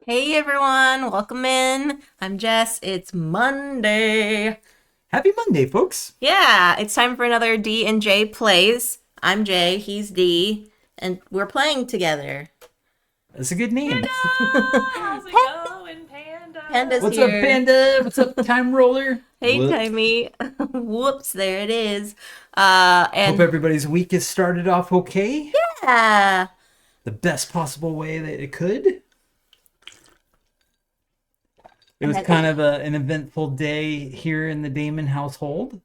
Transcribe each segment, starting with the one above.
Hey everyone, welcome in. I'm Jess. It's Monday. Happy Monday, folks. Yeah, it's time for another D and J plays. I'm Jay, he's D, and we're playing together. That's a good name. Panda! How's it going, Panda's Panda? What's up, here. Panda? What's up, Time Roller? Hey Whoops. Timmy. Whoops, there it is. Hope And everybody's week has started off okay. yeah. The best possible way that it could. It And was then kind of an eventful day here in the Damon household.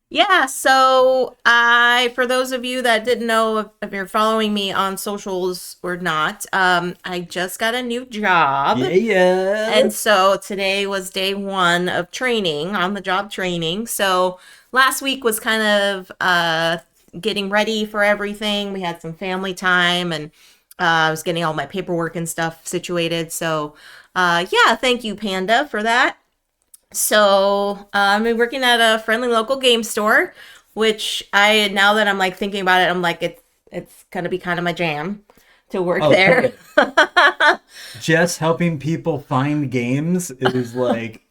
Yeah, so for those of you that didn't know if you're following me on socials or not, I just got a new job. Yeah, yeah. And so today was day one of training, on the job training. So last week was kind of getting ready for everything. We had some family time and I was getting all my paperwork and stuff situated. So yeah, thank you, Panda, for that. So I've been working at a friendly local game store, which now that I'm like thinking about it, I'm like, it's gonna be kind of my jam to work Oh, there. totally. Just helping people find games is like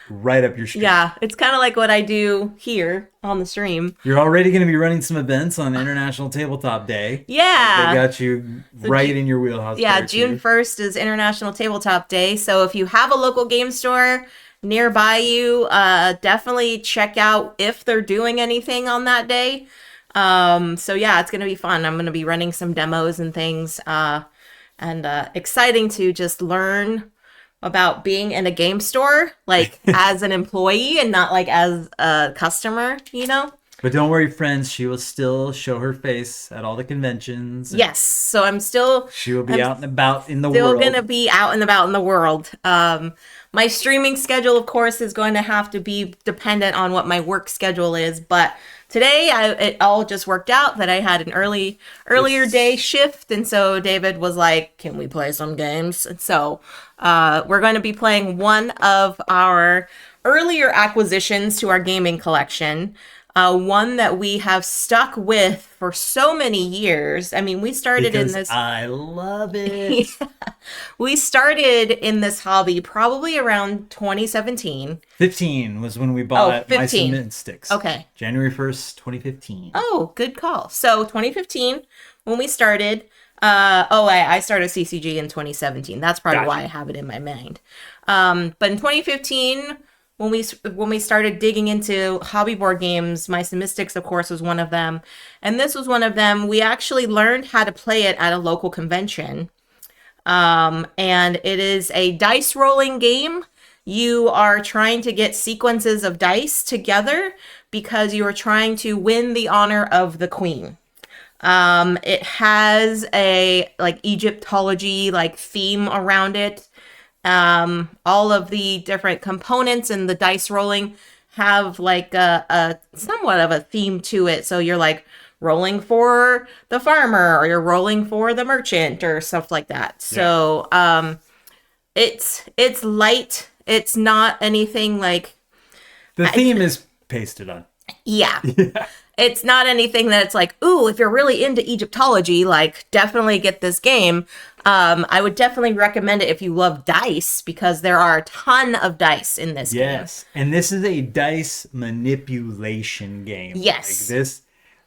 right up your street. Yeah, it's kind of like what I do here on the stream. You're already going to be running some events on International Tabletop Day. They Yeah. got you So right in your wheelhouse yeah, there, June too. 1st is International Tabletop Day. So if you have a local game store nearby you, definitely check out if they're doing anything on that day. So yeah, it's gonna be fun. I'm gonna be running some demos and things, and exciting to just learn about being in a game store, like as an employee and not like as a customer, you know? But don't worry, friends. She will still show her face at all the conventions. And Yes. So I'm still she will be I'm out and about in the still world. gonna be out and about in the world. My streaming schedule, of course, is going to have to be dependent on what my work schedule is. But today, it all just worked out that I had an earlier day Yes. shift, and so David was like, "Can we play some games?" And so we're going to be playing one of our earlier acquisitions to our gaming collection. One that we have stuck with for so many years. I mean, we started in Because this I love it. we started in this hobby probably around 2017. 15 was when we Oh, bought My 15. Cement Sticks. Okay. January 1st, 2015. Oh, good call. So 2015, when we started, I started CCG in 2017. That's probably why I Gotcha. have it in my mind. But in 2015, when we started digging into hobby board games, Mice and Mystics, of course, was one of them, and this was one of them. We actually learned how to play it at a local convention. And it is a dice rolling game. You are trying to get sequences of dice together because you are trying to win the honor of the queen. It has a like Egyptology like theme around it. All of the different components and the dice rolling have like a somewhat of a theme to it. So you're like rolling for the farmer or you're rolling for the merchant or stuff like that. Yeah. So it's light. It's not anything like The I, theme is pasted on. yeah. Yeah. It's not anything that it's like, ooh, if you're really into Egyptology, like definitely get this game. I would definitely recommend it if you love dice because there are a ton of dice in this game. Yes. And this is a dice manipulation game. Yes. Like this,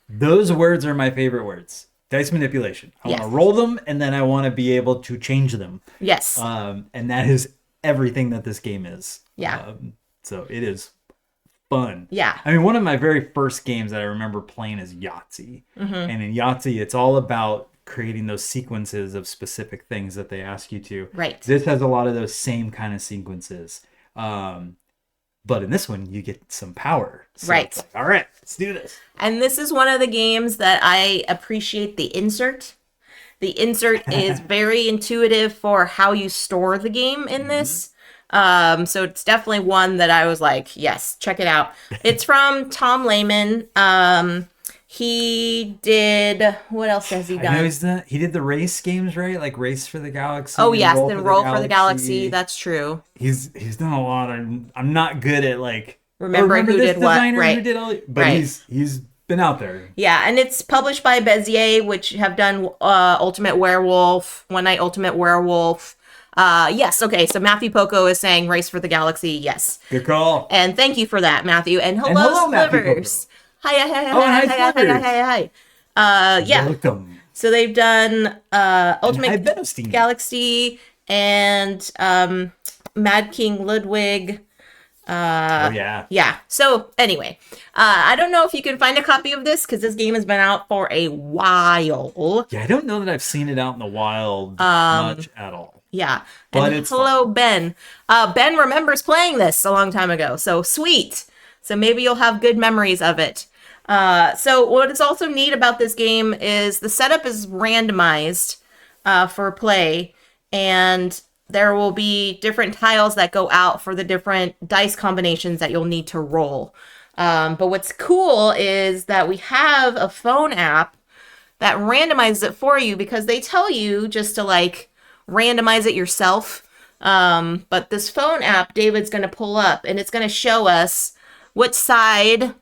those words are my favorite words. Dice manipulation. I want Yes. to roll them and then I want to be able to change them. Yes. And that is everything that this game is. Yeah. So it is fun. Yeah. I mean, one of my very first games that I remember playing is Yahtzee. And in Yahtzee, it's all about creating those sequences of specific things that they ask you to. Right. This has a lot of those same kind of sequences. But in this one, you get some power. So Right. it's like, all right, let's do this. And this is one of the games that I appreciate the insert. The insert is very intuitive for how you store the game in this. So it's definitely one that I was like, yes, check it out. It's from Tom Lehman. He did, what else has he I know done? he did the race games, right? Like Race for the Galaxy. Oh and yes, then Roll for the Galaxy. That's true. He's done a lot. I'm not good at like Remembering remember who this did what, designer who right? did all, but Right. he's been out there. Yeah, and it's published by Bezier, which have done Ultimate Werewolf, One Night Ultimate Werewolf. Yes, okay, so Matthew Poco is saying Race for the Galaxy, yes. Good call. And thank you for that, Matthew. And hello, hello, Matthew Slivers. Hi, hi, hi, Oh, and hi, hi, hi, hi, hi, Slivers. hi, hi. Yeah. Welcome. So they've done Hi, Ultimate Benstein. Galaxy and Mad King Ludwig. Oh, yeah. Yeah. So anyway, I don't know if you can find a copy of this because this game has been out for a while. Yeah, I don't know that I've seen it out in the wild much at all. Yeah. But And it's hello, Ben. Ben remembers playing this a long time ago. So sweet. So maybe you'll have good memories of it. So what is also neat about this game is the setup is randomized for play, and there will be different tiles that go out for the different dice combinations that you'll need to roll. But what's cool is that we have a phone app that randomizes it for you because they tell you just to like randomize it yourself. But this phone app David's going to pull up and it's going to show us what side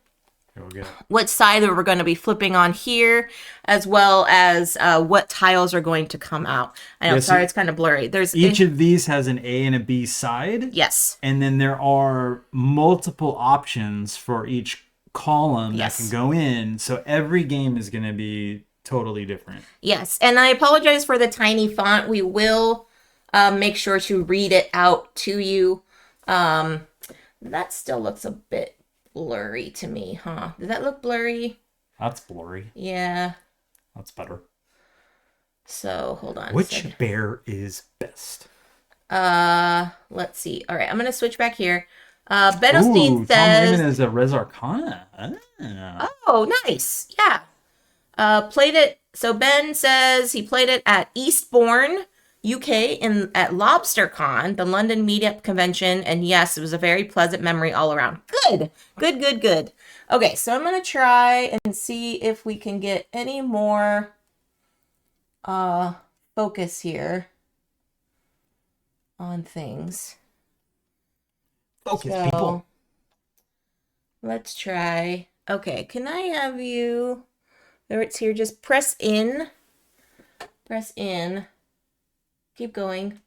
that we're going to be flipping on here, as well as what tiles are going to come out. I know, sorry, it's kind of blurry. There's each of these has an A and a B side. Yes. And then there are multiple options for each column that can go in. So every game is going to be totally different. Yes. And I apologize for the tiny font. We will make sure to read it out to you. That still looks a bit blurry to me, huh? Does that look blurry? That's blurry. Yeah. That's better. So hold on. Which bear is best? Let's see. All right, I'm gonna switch back here. Benelstein Tom says, Raymond is a Res Arcana. "Oh, nice. Yeah. Played it. So Ben says he played it at Eastbourne, UK, at LobsterCon, the London Meetup Convention, and yes, it was a very pleasant memory all around. Good, good, good, good. Okay, so I'm gonna try and see if we can get any more focus here on things. Focus, So, people. let's try. Okay, can I have you? There it's here. Just press in. Press in. Keep going.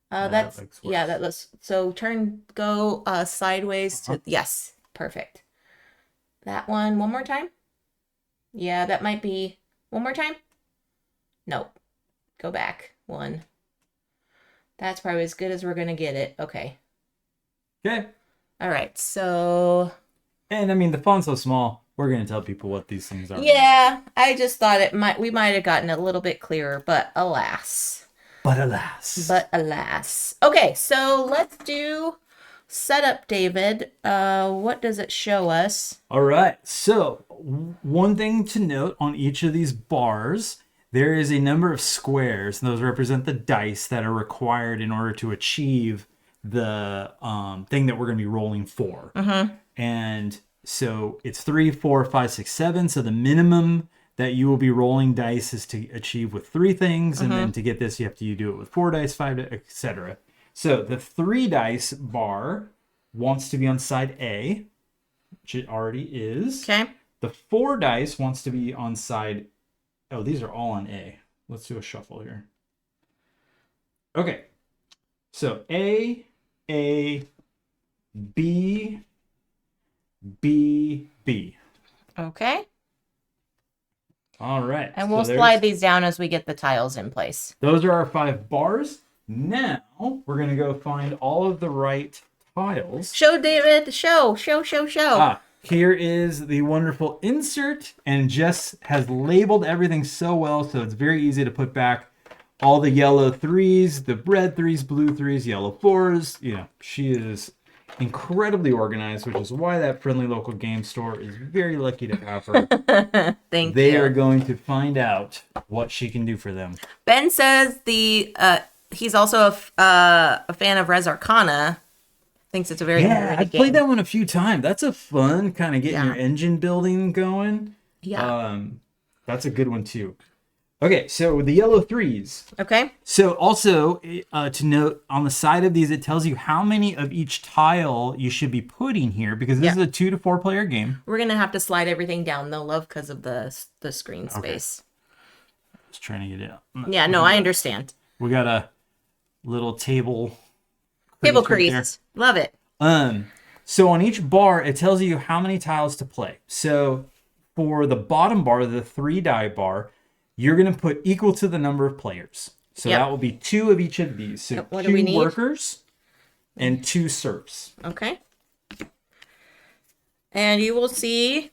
That's that looks so go sideways to yes, perfect. That one more time. Yeah, that might be one more time. Nope. Go back one. That's probably as good as we're gonna get it. Okay. Okay. All right. So. And I mean, the font's so small. We're gonna tell people what these things are. Yeah, I just thought we might have gotten a little bit clearer, but alas. But alas. Okay, so let's do setup, David. What does it show us? All right. So one thing to note on each of these bars, there is a number of squares, and those represent the dice that are required in order to achieve the thing that we're going to be rolling for. And so it's 3, 4, 5, 6, 7. So the minimum that you will be rolling dice is to achieve with 3 things, and then to get this, you have to do it with 4 dice, 5, etc. So the 3 dice bar wants to be on side A, which it already is. Okay. The 4 dice wants to be on side. Oh, these are all on A. Let's do a shuffle here. Okay. So A, B, B, B. Okay. All right. And we'll slide these down as we get the tiles in place. Those are our 5 bars. Now we're going to go find all of the right tiles. Show, David. Show. Here is the wonderful insert, and Jess has labeled everything so well, so it's very easy to put back all the yellow 3s, the red 3s, blue 3s, yellow 4s. You know, she is incredibly organized, which is why that friendly local game store is very lucky to have her. Thank you. They are going to find out what she can do for them. Ben says he's also a fan of Res Arcana. Thinks it's a very I've game. played that one a few times. That's a fun kind of getting your engine building going. Yeah. That's a good one too. Okay, so the yellow 3s. Okay. So also to note, on the side of these, it tells you how many of each tile you should be putting here, because this is a 2 to 4 player game. We're gonna have to slide everything down though, love, because of the screen space. Just trying to get it out. Yeah, no, I understand. We gotta little table Table crease right there. crease. Love it. So on each bar, it tells you how many tiles to play. So for the bottom bar, the 3 die bar, you're going to put equal to the number of players. So Yep. that will be 2 of each of these. So What do we 2 need? workers and 2 serfs. Okay. And you will see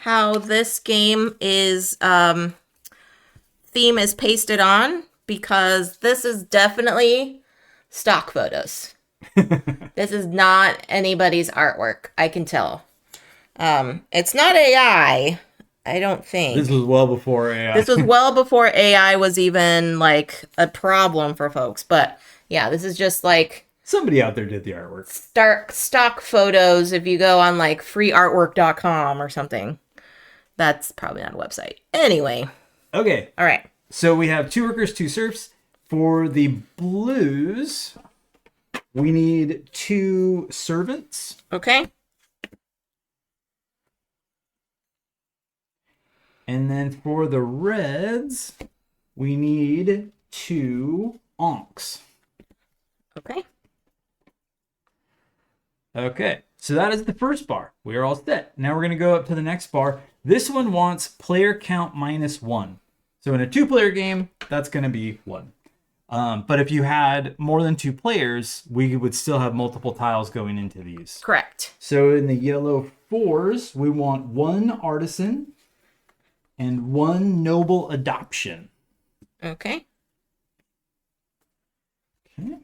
how this game is theme is pasted on, because this is definitely stock photos. This is not anybody's artwork, I can tell. It's not AI, I don't think. This was well before AI. This was well before AI was even like a problem for folks. But yeah, this is just like Somebody out there did the artwork. stock photos. If you go on like freeartwork.com or something, that's probably not a website. Anyway, Okay. all right. So we have 2 workers, 2 serfs. For the blues, we need 2 servants. Okay. And then for the reds, we need 2 onks. Okay. Okay, so that is the first bar. We are all set. Now we're going to go up to the next bar. This one wants player count -1. So in a 2-player game, that's going to be 1. But if you had more than 2 players, we would still have multiple tiles going into these. Correct. So in the yellow 4s, we want 1 artisan and 1 noble adoption. Okay. Okay.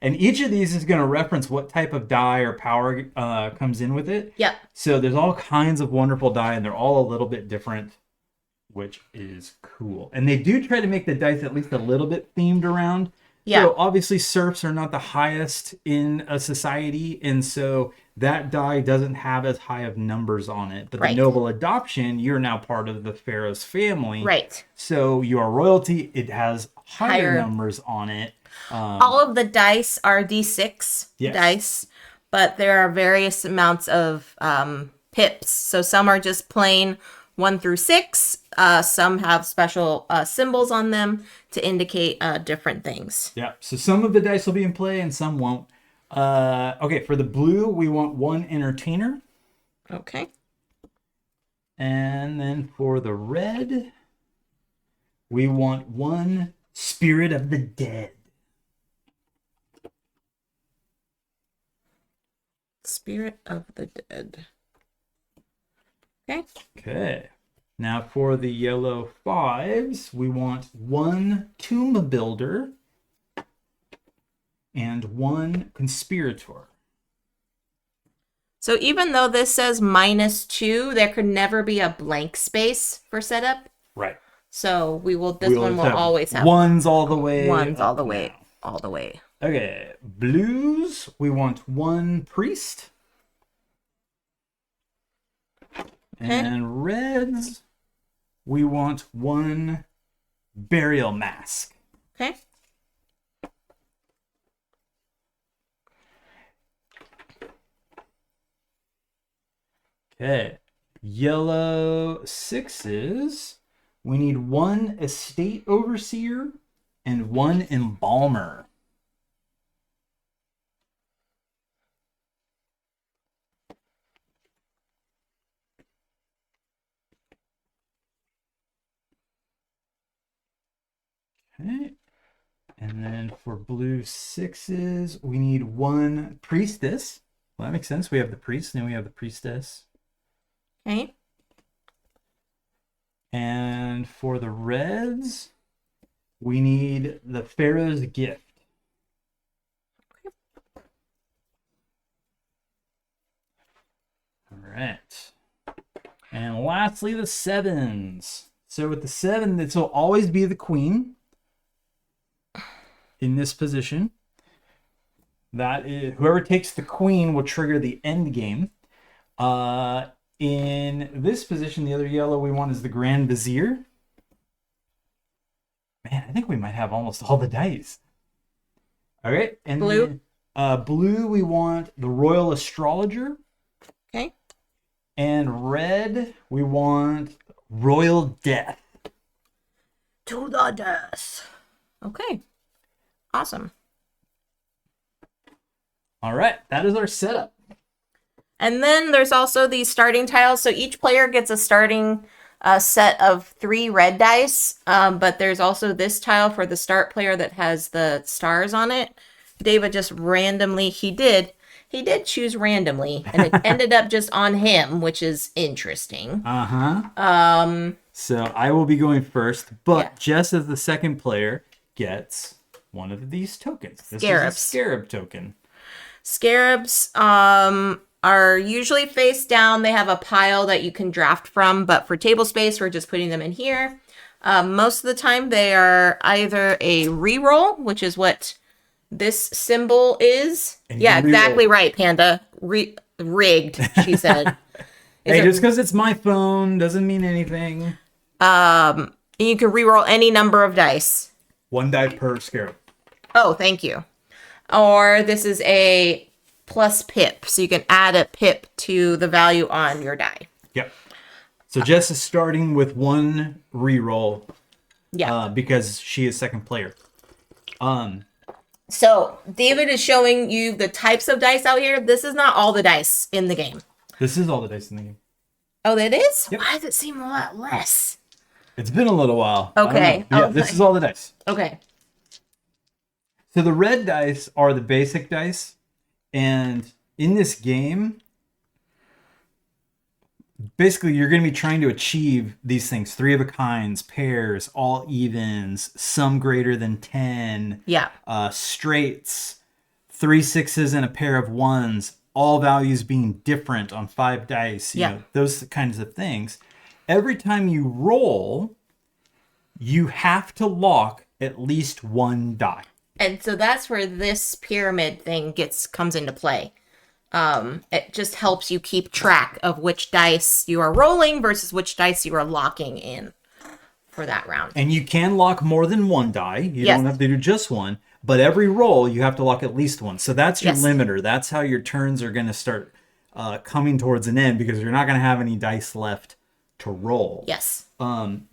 And each of these is going to reference what type of die or power comes in with it. Yep. So there's all kinds of wonderful die, and they're all a little bit different, which is cool. And they do try to make the dice at least a little bit themed around. Yeah. So obviously serfs are not the highest in a society, and so that die doesn't have as high of numbers on it. But Right. the noble adoption, you're now part of the Pharaoh's family. Right. So you are royalty. It has higher Higher. numbers on it. All of the dice are D6 Yes. dice, but there are various amounts of pips. So some are just plain 1 through 6. Some have special symbols on them to indicate different things. Yeah, so some of the dice will be in play and some won't. Okay, for the blue, we want 1 entertainer. Okay. And then for the red, we want 1 spirit of the dead. Spirit of the Dead. Okay. Okay. Now for the yellow 5s, we want 1 tomb builder and 1 conspirator. So even though this says -2, there could never be a blank space for setup. Right. So this one will always have 1s all the way. ones all up the way, now. all the way. Okay, blues, we want 1 priest. And reds, we want 1 burial mask. Okay. Okay, yellow 6s, we need 1 estate overseer and 1 embalmer. Okay. And then for blue 6s, we need 1 priestess. Well, that makes sense. We have the priest, and then we have the priestess. Okay. And for the reds, we need the Pharaoh's gift. All right. And lastly, the 7s. So with the 7, this will always be the queen in this position. That is, whoever takes the queen will trigger the end game. In this position, the other yellow we want is the Grand Vizier. Man, I think we might have almost all the dice. All right, and Blue? then, blue, we want the Royal Astrologer. Okay. And red, we want Royal Death. To the death. Okay. Awesome. All right, that is our setup. And then there's also these starting tiles. So each player gets a starting set of 3 red dice. But there's also this tile for the start player that has the stars on it. David just randomly, he did choose randomly, and it ended up just on him, which is interesting. So I will be going first, but Yeah. Jess as the second player gets one of these tokens. This Scarabs. is a scarab token. Scarabs are usually face down. They have a pile that you can draft from, but for table space, we're just putting them in here. Most of the time, they are either a reroll, which is what this symbol is. And you Yeah, can exactly reroll. right, Panda. Rigged, she said. Is Hey, it- just because it's my phone doesn't mean anything. and you can reroll any number of dice. 1 die per scarab. Oh, thank you. Or this is a plus pip, so you can add a pip to the value on your die. Yep. So Jess is starting with 1 reroll Yeah. because she is second player. So David is showing you the types of dice out here. This is not all the dice in the game. This is all the dice in the game. Oh, that is? Yep. Why does it seem a lot less? It's been a little while. I don't Okay. know. Yeah, Oh, this my- is all the dice. Okay. So the red dice are the basic dice, and in this game, basically you're going to be trying to achieve these things: 3 of a kinds, pairs, all evens, some greater than 10, Yeah. straights, 3 sixes and a pair of ones, all values being different on 5 dice. You Yeah. know, those kinds of things. Every time you roll, you have to lock at least 1 die. And so that's where this pyramid thing comes into play. It just helps you keep track of which dice you are rolling versus which dice you are locking in for that round. And you can lock more than 1 die. You Yes. don't have to do just 1. But every roll, you have to lock at least 1. So that's your Yes. limiter. That's how your turns are going to start coming towards an end, because you're not going to have any dice left to roll. Yes.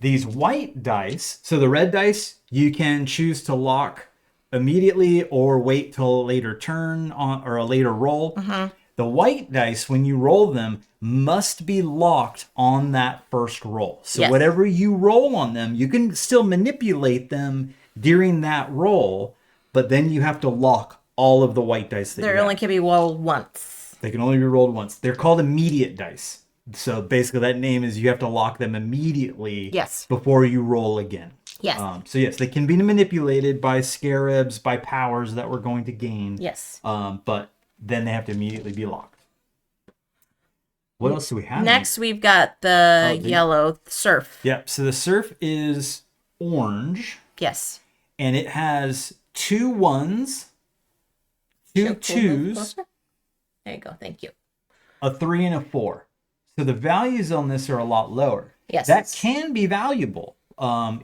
These white dice, so the red dice, you can choose to lock immediately or wait till a later turn or a later roll. The white dice, when you roll them, must be locked on that first roll. So Yes. whatever you roll on them, you can still manipulate them during that roll, but then you have to lock all of the white dice that There you only have. can be rolled once. They can only be rolled once. They're called immediate dice. So basically that name is you have to lock them immediately Yes. before you roll again. Yes. So yes, they can be manipulated by scarabs, by powers that we're going to gain. Yes. But then they have to immediately be locked. What else do we have? Next, we've got the the- yellow surf. Yep. So the surf is orange, Yes. and it has 2 1s, 2 Should I pull those 2s, closer? There you go. Thank you. a 3, and a 4. So the values on this are a lot lower. Yes. That can be valuable.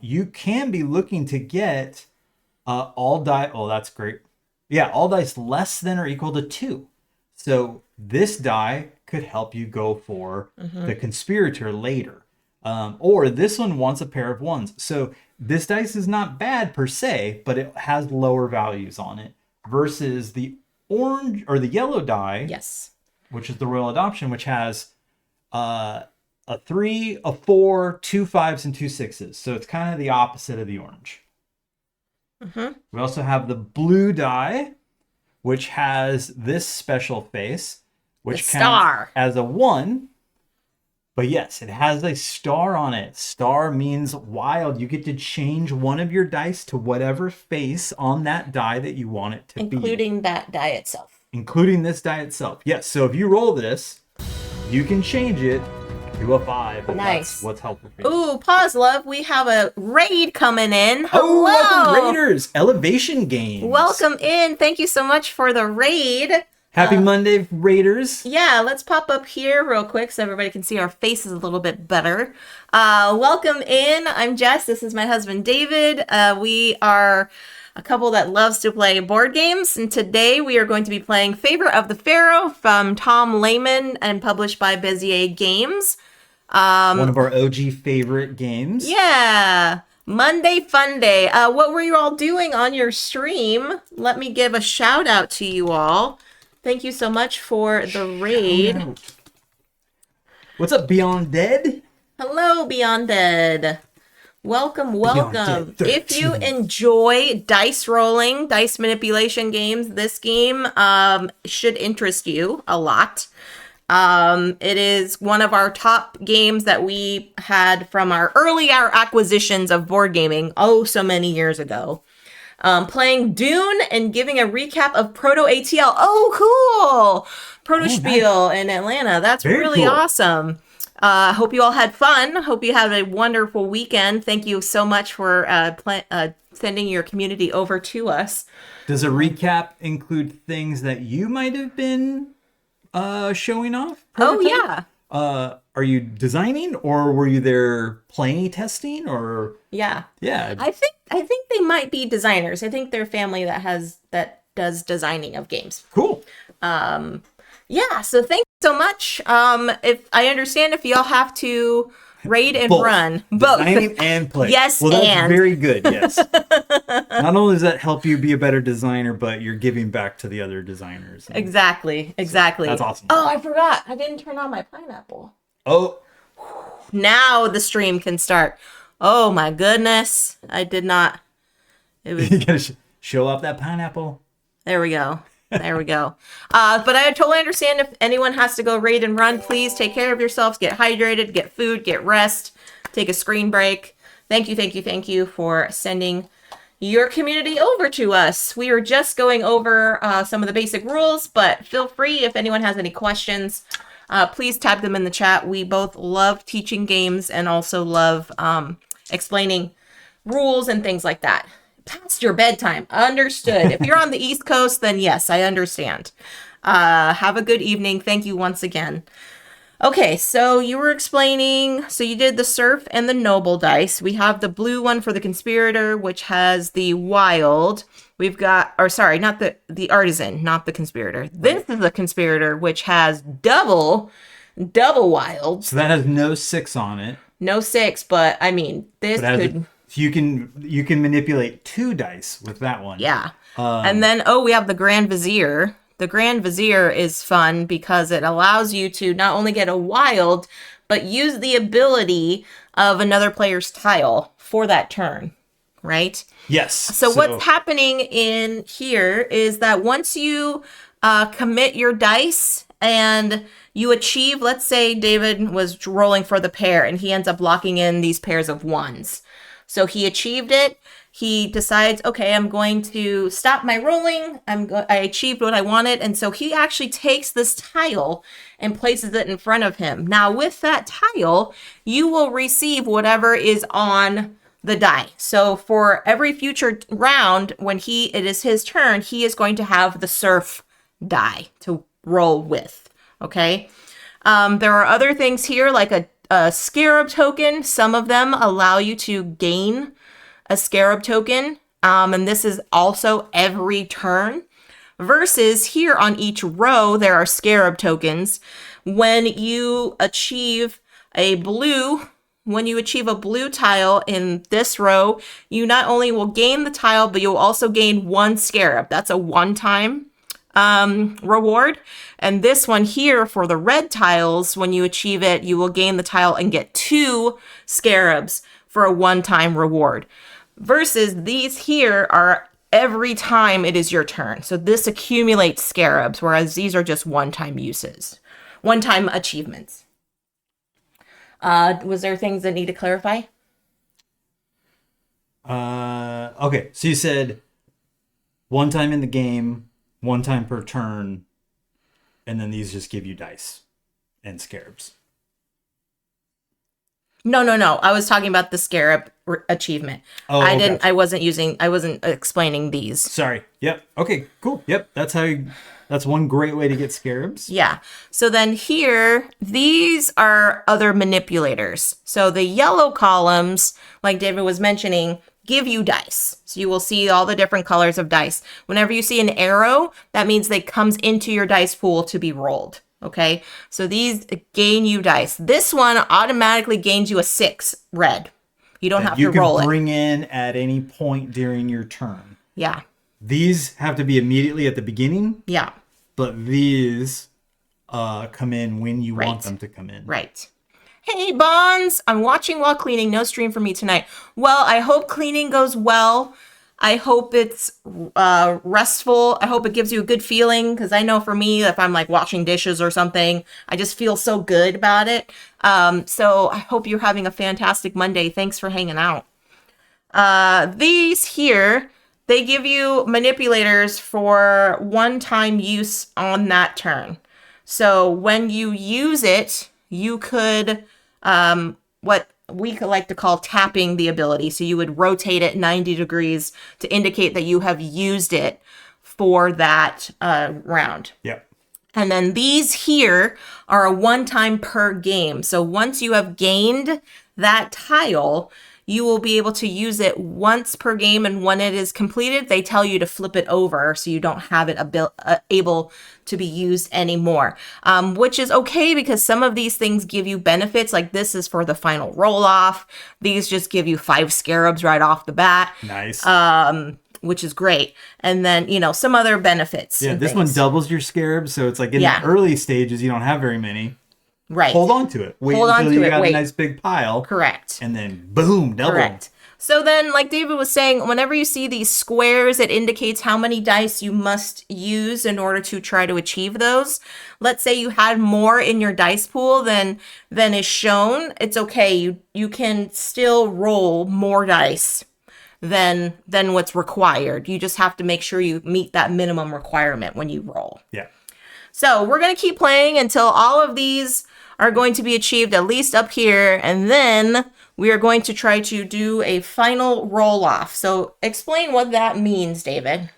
You can be looking to get all die. Oh, that's great. Yeah, all dice less than or equal to 2. So this die could help you go for the conspirator later. Or this one wants a pair of 1s. So this dice is not bad per se, but it has lower values on it versus the orange or the yellow die, Yes. which is the royal adoption, which has a 3, a 4, 2 5s, and 2 6s. So it's kind of the opposite of the orange. We also have the blue die, which has this special face, which The counts star. as a 1. But yes, it has a star on it. Star means wild. You get to change one of your dice to whatever face on that die that you want it to be. Including that die itself. Including this die itself. Yes, so if you roll this, you can change it to a 5. If Nice. That's what's helpful for you. Ooh, pause, love. We have a raid coming in. Hello. Oh, welcome Raiders! Elevation Games. Welcome in. Thank you so much for the raid. Happy Monday, Raiders. Yeah, let's pop up here real quick so everybody can see our faces a little bit better. Welcome in. I'm Jess. This is my husband, David. We are a couple that loves to play board games. And today we are going to be playing Favor of the Pharaoh from Tom Lehman and published by Bezier Games. One of our OG favorite games. Yeah. Monday Fun Day. What were you all doing on your stream? Let me give a shout out to you all. Thank you so much for the raid. Shout out. What's up, Beyond Dead? Hello, Beyond Dead. Welcome, welcome. Dead If you 13. enjoy dice rolling, dice manipulation games, this game should interest you a lot. It is one of our top games that we had from our earlier acquisitions of board gaming, oh, so many years ago. Playing Dune and giving a recap of Proto ATL. Oh, cool! Proto Spiel in Atlanta. That's Very really cool. awesome. Hope you all had fun. Hope you had a wonderful weekend. Thank you so much for sending your community over to us. Does a recap include things that you might have been showing off? Oh, Prototype? yeah. Are you designing, or were you there playing testing, or Yeah. yeah? I think they might be designers. I think they're family that does designing of games. Cool. Yeah, so thank you so much. If I understand if y'all have to raid and Both. run both. Designing and play. Yes, well, that's and. very good. Yes. Not only does that help you be a better designer, but you're giving back to the other designers. Exactly. That's awesome. Oh, I forgot. I didn't turn on my pineapple. Oh, Now the stream can start. Oh my goodness. I did not. It was you gotta show off that pineapple. There we go. There we go. But I totally understand if anyone has to go raid and run. Please take care of yourselves. Get hydrated, get food, get rest, take a screen break. Thank you for sending your community over to us. We are just going over some of the basic rules, but feel free if anyone has any questions. Please type them in the chat. We both love teaching games and also love explaining rules and things like that. Past your bedtime. Understood. If you're on the East Coast, then yes, I understand. Have a good evening. Thank you once again. Okay, so you were explaining, so you did the Surf and the Noble dice. We have the blue one for the Conspirator, which has the Wild. We've got, or sorry, not the Artisan, not the Conspirator. This is the Conspirator, which has double Wilds. So that has no 6 on it. No 6, but I mean, this But could... you can manipulate 2 dice with that one. Yeah. And then, we have the Grand Vizier. The Grand Vizier is fun because it allows you to not only get a wild, but use the ability of another player's tile for that turn, right? Yes. So what's happening in here is that once you commit your dice and you achieve, let's say David was rolling for the pair and he ends up locking in these pairs of ones. So he achieved it. He decides, okay, I'm going to stop my rolling. I achieved what I wanted. And so he actually takes this tile and places it in front of him. Now with that tile, you will receive whatever is on the die. So for every future round, when it is his turn, he is going to have the Surf die to roll with. Okay. There are other things here like a Scarab token. Some of them allow you to gain a Scarab token, and this is also every turn. Versus here on each row, there are Scarab tokens. When you achieve a blue tile in this row, you not only will gain the tile, but you'll also gain 1 Scarab. That's a one-time reward. And this one here for the red tiles, when you achieve it, you will gain the tile and get 2 Scarabs for a one-time reward. Versus these here are every time it is your turn. So this accumulates Scarabs, whereas these are just one-time uses, one-time achievements. Was there things that need to clarify? Okay. So you said 1 time in the game, 1 time per turn, and then these just give you dice and Scarabs. No. I was talking about the Scarab achievement. Oh, I didn't. gotcha. I wasn't explaining these. Sorry. Yep. Okay. Cool. Yep. That's one great way to get Scarabs. Yeah. So then here, these are other manipulators. So the yellow columns, like David was mentioning, give you dice. So you will see all the different colors of dice. Whenever you see an arrow, that means they comes into your dice pool to be rolled. Okay. So these gain you dice. This one automatically gains you a 6 red. You don't that have you to can roll it. bring in at any point during your turn. Yeah. These have to be immediately at the beginning, Yeah. but these come in when you want Right. them to come in. Right. Hey, Bonds! I'm watching while cleaning. No stream for me tonight. Well, I hope cleaning goes well. I hope it's restful. I hope it gives you a good feeling, because I know for me, if I'm like washing dishes or something, I just feel so good about it. So I hope you're having a fantastic Monday. Thanks for hanging out. These here, they give you manipulators for one-time use on that turn. So when you use it, you could, what we could like to call tapping the ability. So you would rotate it 90 degrees to indicate that you have used it for that round. Yep. And then these here are a one time per game. So once you have gained that tile, you will be able to use it once per game. And when it is completed, they tell you to flip it over so you don't have it able to be used anymore, which is okay because some of these things give you benefits. Like this is for the final roll off. These just give you 5 scarabs right off the bat. Nice. Which is great. And then, some other benefits. Yeah, and this things. one doubles your scarabs, so it's like in Yeah. the early stages you don't have very many. Right. Hold on to it. Wait Hold on until to you it, got wait. a nice big pile. Correct. And then boom, double. Correct. So then, like David was saying, whenever you see these squares, it indicates how many dice you must use in order to try to achieve those. Let's say you had more in your dice pool than is shown. It's okay. You can still roll more dice than what's required. You just have to make sure you meet that minimum requirement when you roll. Yeah. So we're going to keep playing until all of these are going to be achieved, at least up here, and then we are going to try to do a final roll off. So explain what that means, David.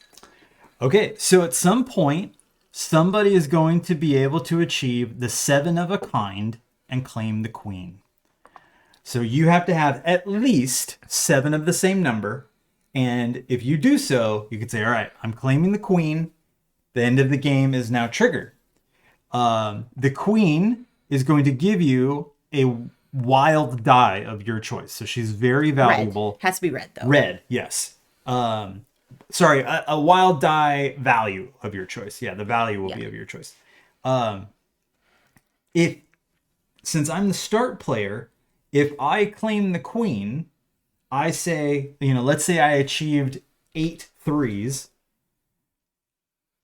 Okay, so at some point, somebody is going to be able to achieve the 7 of a kind and claim the queen. So you have to have at least 7 of the same number. And if you do so, you could say, all right, I'm claiming the queen. The end of the game is now triggered. The queen is going to give you a wild die of your choice. So she's very valuable. Red. Has to be red, though. Red, yes. Sorry, a wild die value of your choice. Yeah, the value will be of your choice. Since I'm the start player, if I claim the queen, I say, let's say I achieved 8 threes.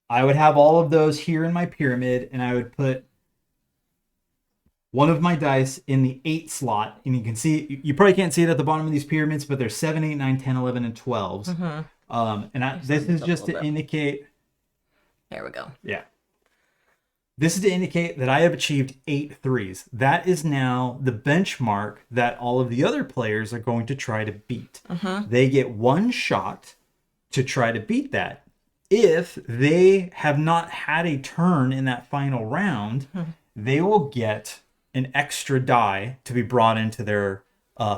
I would have all of those here in my pyramid, and I would put one of my dice in the 8 slot. And you can see, you probably can't see it at the bottom of these pyramids, but there's 7, 8, 9, 10, 11, and 12s. Mm-hmm. This is just to indicate. There we go. Yeah. This is to indicate that I have achieved 8 threes. That is now the benchmark that all of the other players are going to try to beat. They get one shot to try to beat that. If they have not had a turn in that final round, they will get an extra die to be brought into their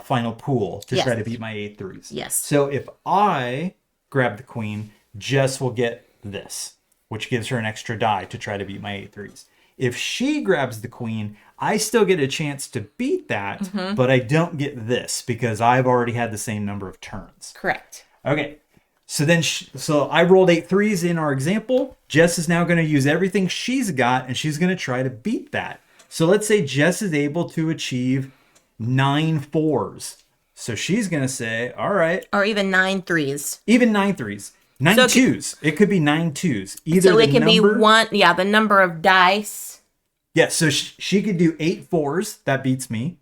final pool to try to beat my 8 threes. Yes. So if I grab the queen, Jess will get this, which gives her an extra die to try to beat my 8 threes. If she grabs the queen, I still get a chance to beat that, but I don't get this because I've already had the same number of turns. Correct. Okay. So I rolled 8 threes in our example. Jess is now going to use everything she's got, and she's going to try to beat that. So let's say Jess is able to achieve 9 fours. So she's going to say, all right. Or even 9 threes. Even 9 threes. 9 So twos. It could be 9 twos. Either So it can be number- the number of dice. Yeah, so she could do 8 fours. That beats me.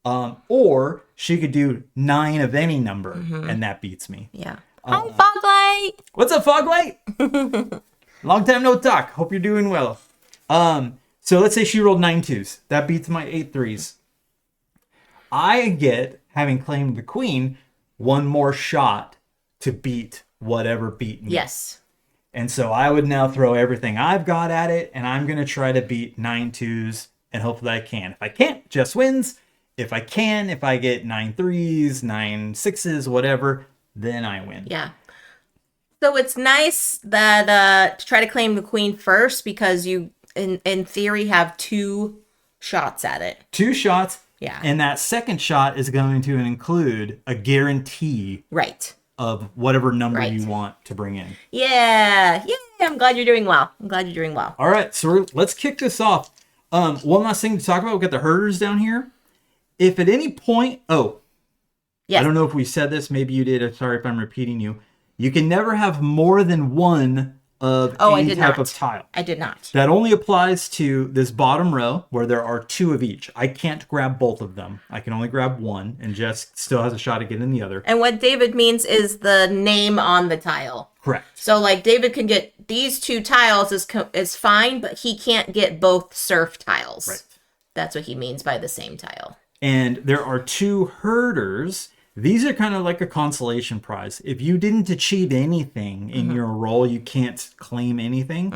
Or she could do 9 of any number, and that beats me. Yeah. Hi, Foglight! What's up, Foglight? Long time no talk. Hope you're doing well. So let's say she rolled 9 twos. That beats my 8 threes. I get, having claimed the queen, one more shot to beat whatever beat me. Yes. And so I would now throw everything I've got at it, and I'm going to try to beat 9 twos, and hopefully I can. If I can't, Jess wins. If I can, if I get 9 threes, 9 sixes, whatever, then I win. Yeah. So it's nice that to try to claim the queen first because you, in theory, have 2 shots at it. 2 shots. Yeah. And that second shot is going to include a guarantee Right. of whatever number Right. you want to bring in. Yeah. Yeah. I'm glad you're doing well. I'm glad you're doing well. All right, so let's kick this off. One last thing to talk about. We've got the herders down here. If at any point, Yes. I don't know if we said this. Maybe you did. I'm sorry if I'm repeating you. You can never have more than one of any type of tile. I did not. That only applies to this bottom row where there are 2 of each. I can't grab both of them. I can only grab one, and Jess still has a shot at getting the other. And what David means is the name on the tile. Correct. So, like, David can get these 2 tiles is fine, but he can't get both surf tiles. Right. That's what he means by the same tile. And there are 2 herders. These are kind of like a consolation prize. If you didn't achieve anything in your role, you can't claim anything.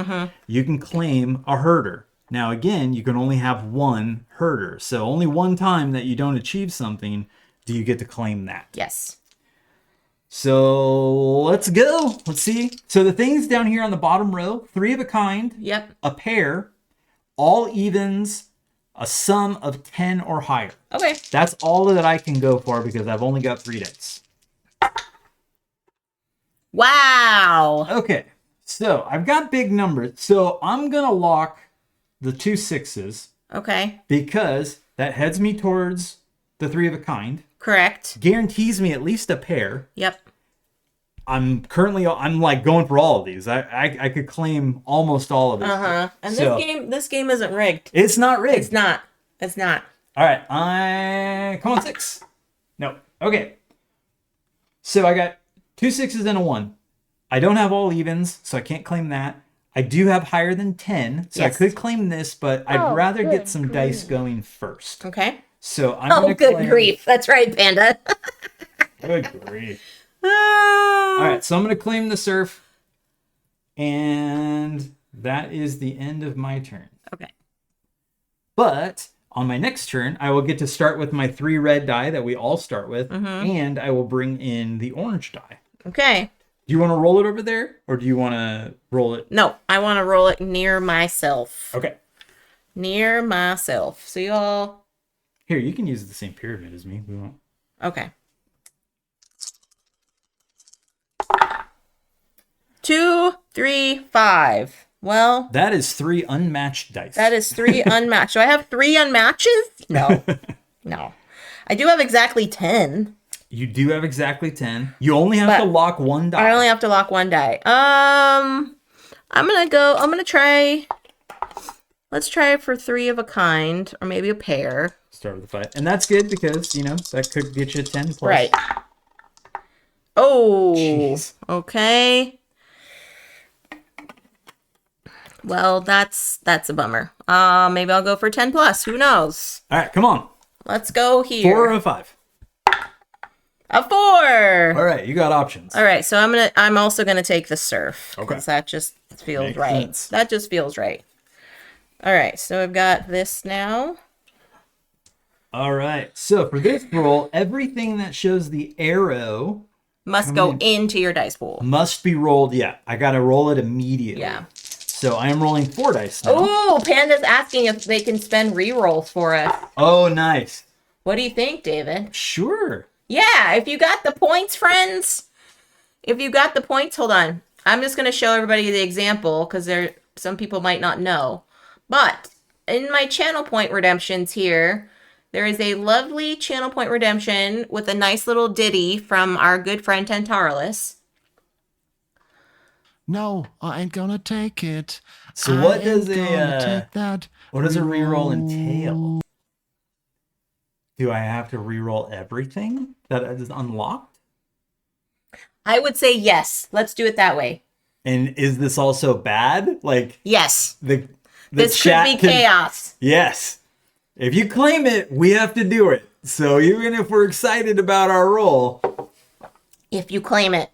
You can claim a herder. Now, again, you can only have 1 herder. So only one time that you don't achieve something do you get to claim that. Yes. So let's go. Let's see. So the things down here on the bottom row, 3 of a kind, Yep. a pair, all evens, a sum of 10 or higher. Okay. That's all that I can go for because I've only got 3 dice. Wow. Okay, so I've got big numbers. So I'm going to lock the 2 6s Okay. because that heads me towards the 3 of a kind, Correct. guarantees me at least a pair. Yep. I'm like going for all of these. I could claim almost all of it. And So- this game isn't rigged. It's not rigged. It's not. It's not. All right, come on 6. No. Okay. So I got 2 6s and a 1. I don't have all evens, so I can't claim that. I do have higher than 10, so Yes. I could claim this, but I'd rather get some dice going first. Okay. So I'm Oh, gonna good claim... grief. That's right, Panda. Good grief. All right, so I'm gonna claim the surf, and that is the end of my turn. Okay. But on my next turn, I will get to start with my 3 red die that we all start with, and I will bring in the orange die. Okay. Do you want to roll it over there, or do you want to roll it? No, I want to roll it near myself. Okay. Near myself. So you all. Here, you can use the same pyramid as me. We won't. Okay. 2, 3, 5. Well, That is 3 unmatched dice. that is 3 unmatched. Do I have 3 unmatches? No. No. I do have exactly 10. You do have exactly 10. You only have to lock 1 die. I only have to lock 1 die. I'm gonna try. Let's try for 3 of a kind, or maybe a pair. Start with the 5. And that's good because, that could get you 10 plus. Right. Oh. Jeez. Okay. Well, that's a bummer. Maybe I'll go for 10 plus. Who knows? All right, come on. Let's go here. 4 or a 5. A 4. All right, you got options. All right, so I'm also gonna take the surf. Okay. 'Cause that just feels Makes right. sense. That just feels right. All right, so I've got this now. All right. So for this roll, everything that shows the arrow Must go into your dice pool. must be rolled. Yeah, I got to roll it immediately. Yeah. So I am rolling 4 dice now. Oh, Panda's asking if they can spend rerolls for us. Oh, nice. What do you think, David? Sure. Yeah, if you got the points, friends. If you got the points, hold on. I'm just going to show everybody the example because some people might not know. But in my channel point redemptions here, there is a lovely channel point redemption with a nice little ditty from our good friend Tentarilus. No, I ain't gonna take it. So what I does ain't gonna a take that. what does a reroll entail? Do I have to reroll everything that is unlocked? I would say yes. Let's do it that way. And is this also bad? Like Yes. the This could chat be can- chaos. Yes. If you claim it, we have to do it. So even if we're excited about our roll, If you claim it.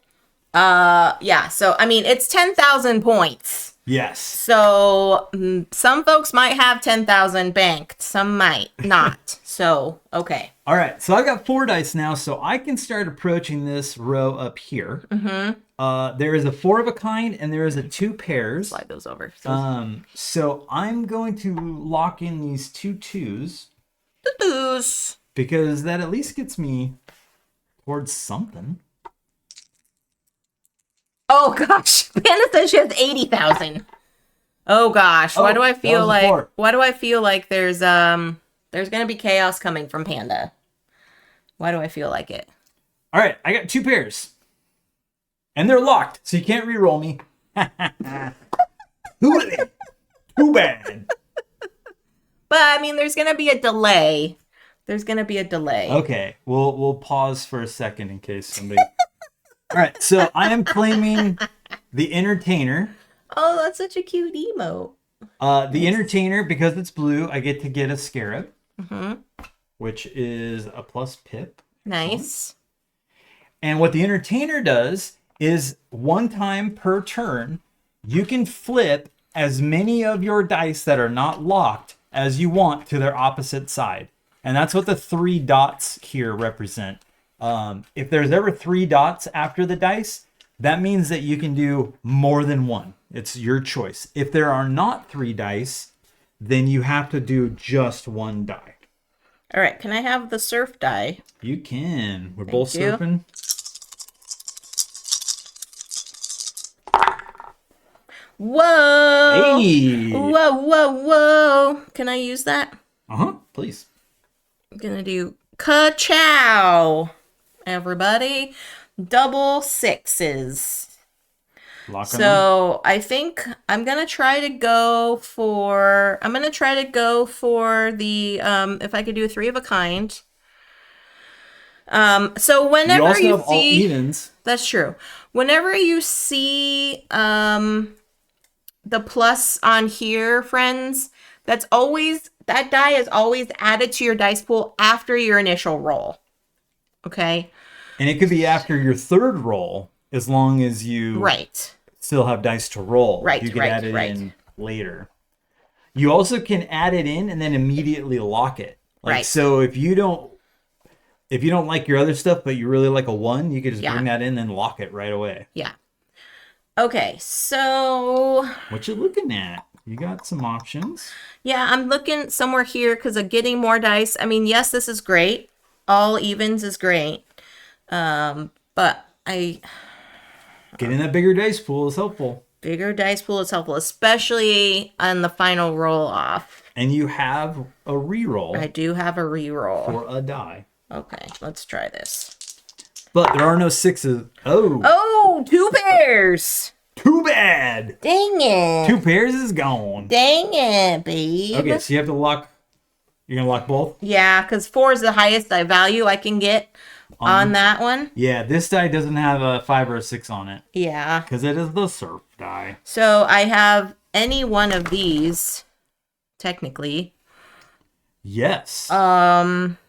Yeah. So, I mean, it's 10,000 points. yes. So some folks might have 10,000 banked, some might not. So, okay. All right. So I've got 4 dice now, so I can start approaching this row up here. There is a 4 of a kind, and there is a 2 pairs. Slide those over. So I'm going to lock in these 2 2s. Deuce. because that at least gets me towards something. Oh gosh, Panda says she has 80,000. Oh gosh, why Oh, do I that feel was a like? four. Why do I feel like there's gonna be chaos coming from Panda? Why do I feel like it? All right, I got 2 pairs. And they're locked, so you can't re-roll me. Too bad. But I mean, there's gonna be a delay. There's gonna be a delay. Okay, we'll pause for a second in case somebody. All right, so I am claiming the entertainer. Oh, that's such a cute emote. The entertainer, because it's blue, I get to get a scarab, which is a plus pip. Nice. And what the entertainer does is 1 time per turn, you can flip as many of your dice that are not locked as you want to their opposite side. And that's what the 3 dots here represent. If there's ever 3 dots after the dice, that means that you can do more than one. It's your choice. If there are not 3 dice, then you have to do just 1 die. All right, can I have the surf die? You can. We're both you. surfing. Whoa! Hey! Whoa! Can I use that? Please. I'm gonna do ka-chow, everybody. Double 6s. Lock on. So I think I'm gonna try to go for. I'm gonna try to go for the. If I could do a 3 of a kind. So You whenever also you have all see, evens. that's true. Whenever you see the plus on here, friends, that die is always added to your dice pool after your initial roll. Okay? And it could be after your 3rd roll, as long as you Right. still have dice to roll. Right, You can right, add it right. in later. You also can add it in and then immediately lock it. Right. So if you don't like your other stuff, but you really like a 1, you could just Yeah. bring that in and lock it right away. Yeah. Okay, so What you looking at? You got some options. yeah, I'm looking somewhere here because of getting more dice. I mean, yes, this is great. All evens is great. But Getting that bigger dice pool is helpful. bigger dice pool is helpful, especially on the final roll off. And you have a reroll I do have a reroll. for a die. Okay, let's try this. But there are no 6s. Oh, Oh, 2 pairs. too bad. Dang it. 2 pairs is gone. Dang it, babe. Okay, so you have to lock. You're gonna lock both? Yeah, because 4 is the highest value I can get on that one. Yeah, this die doesn't have a 5 or a 6 on it Yeah. because it is the surf die. So I have any one of these, technically. Yes.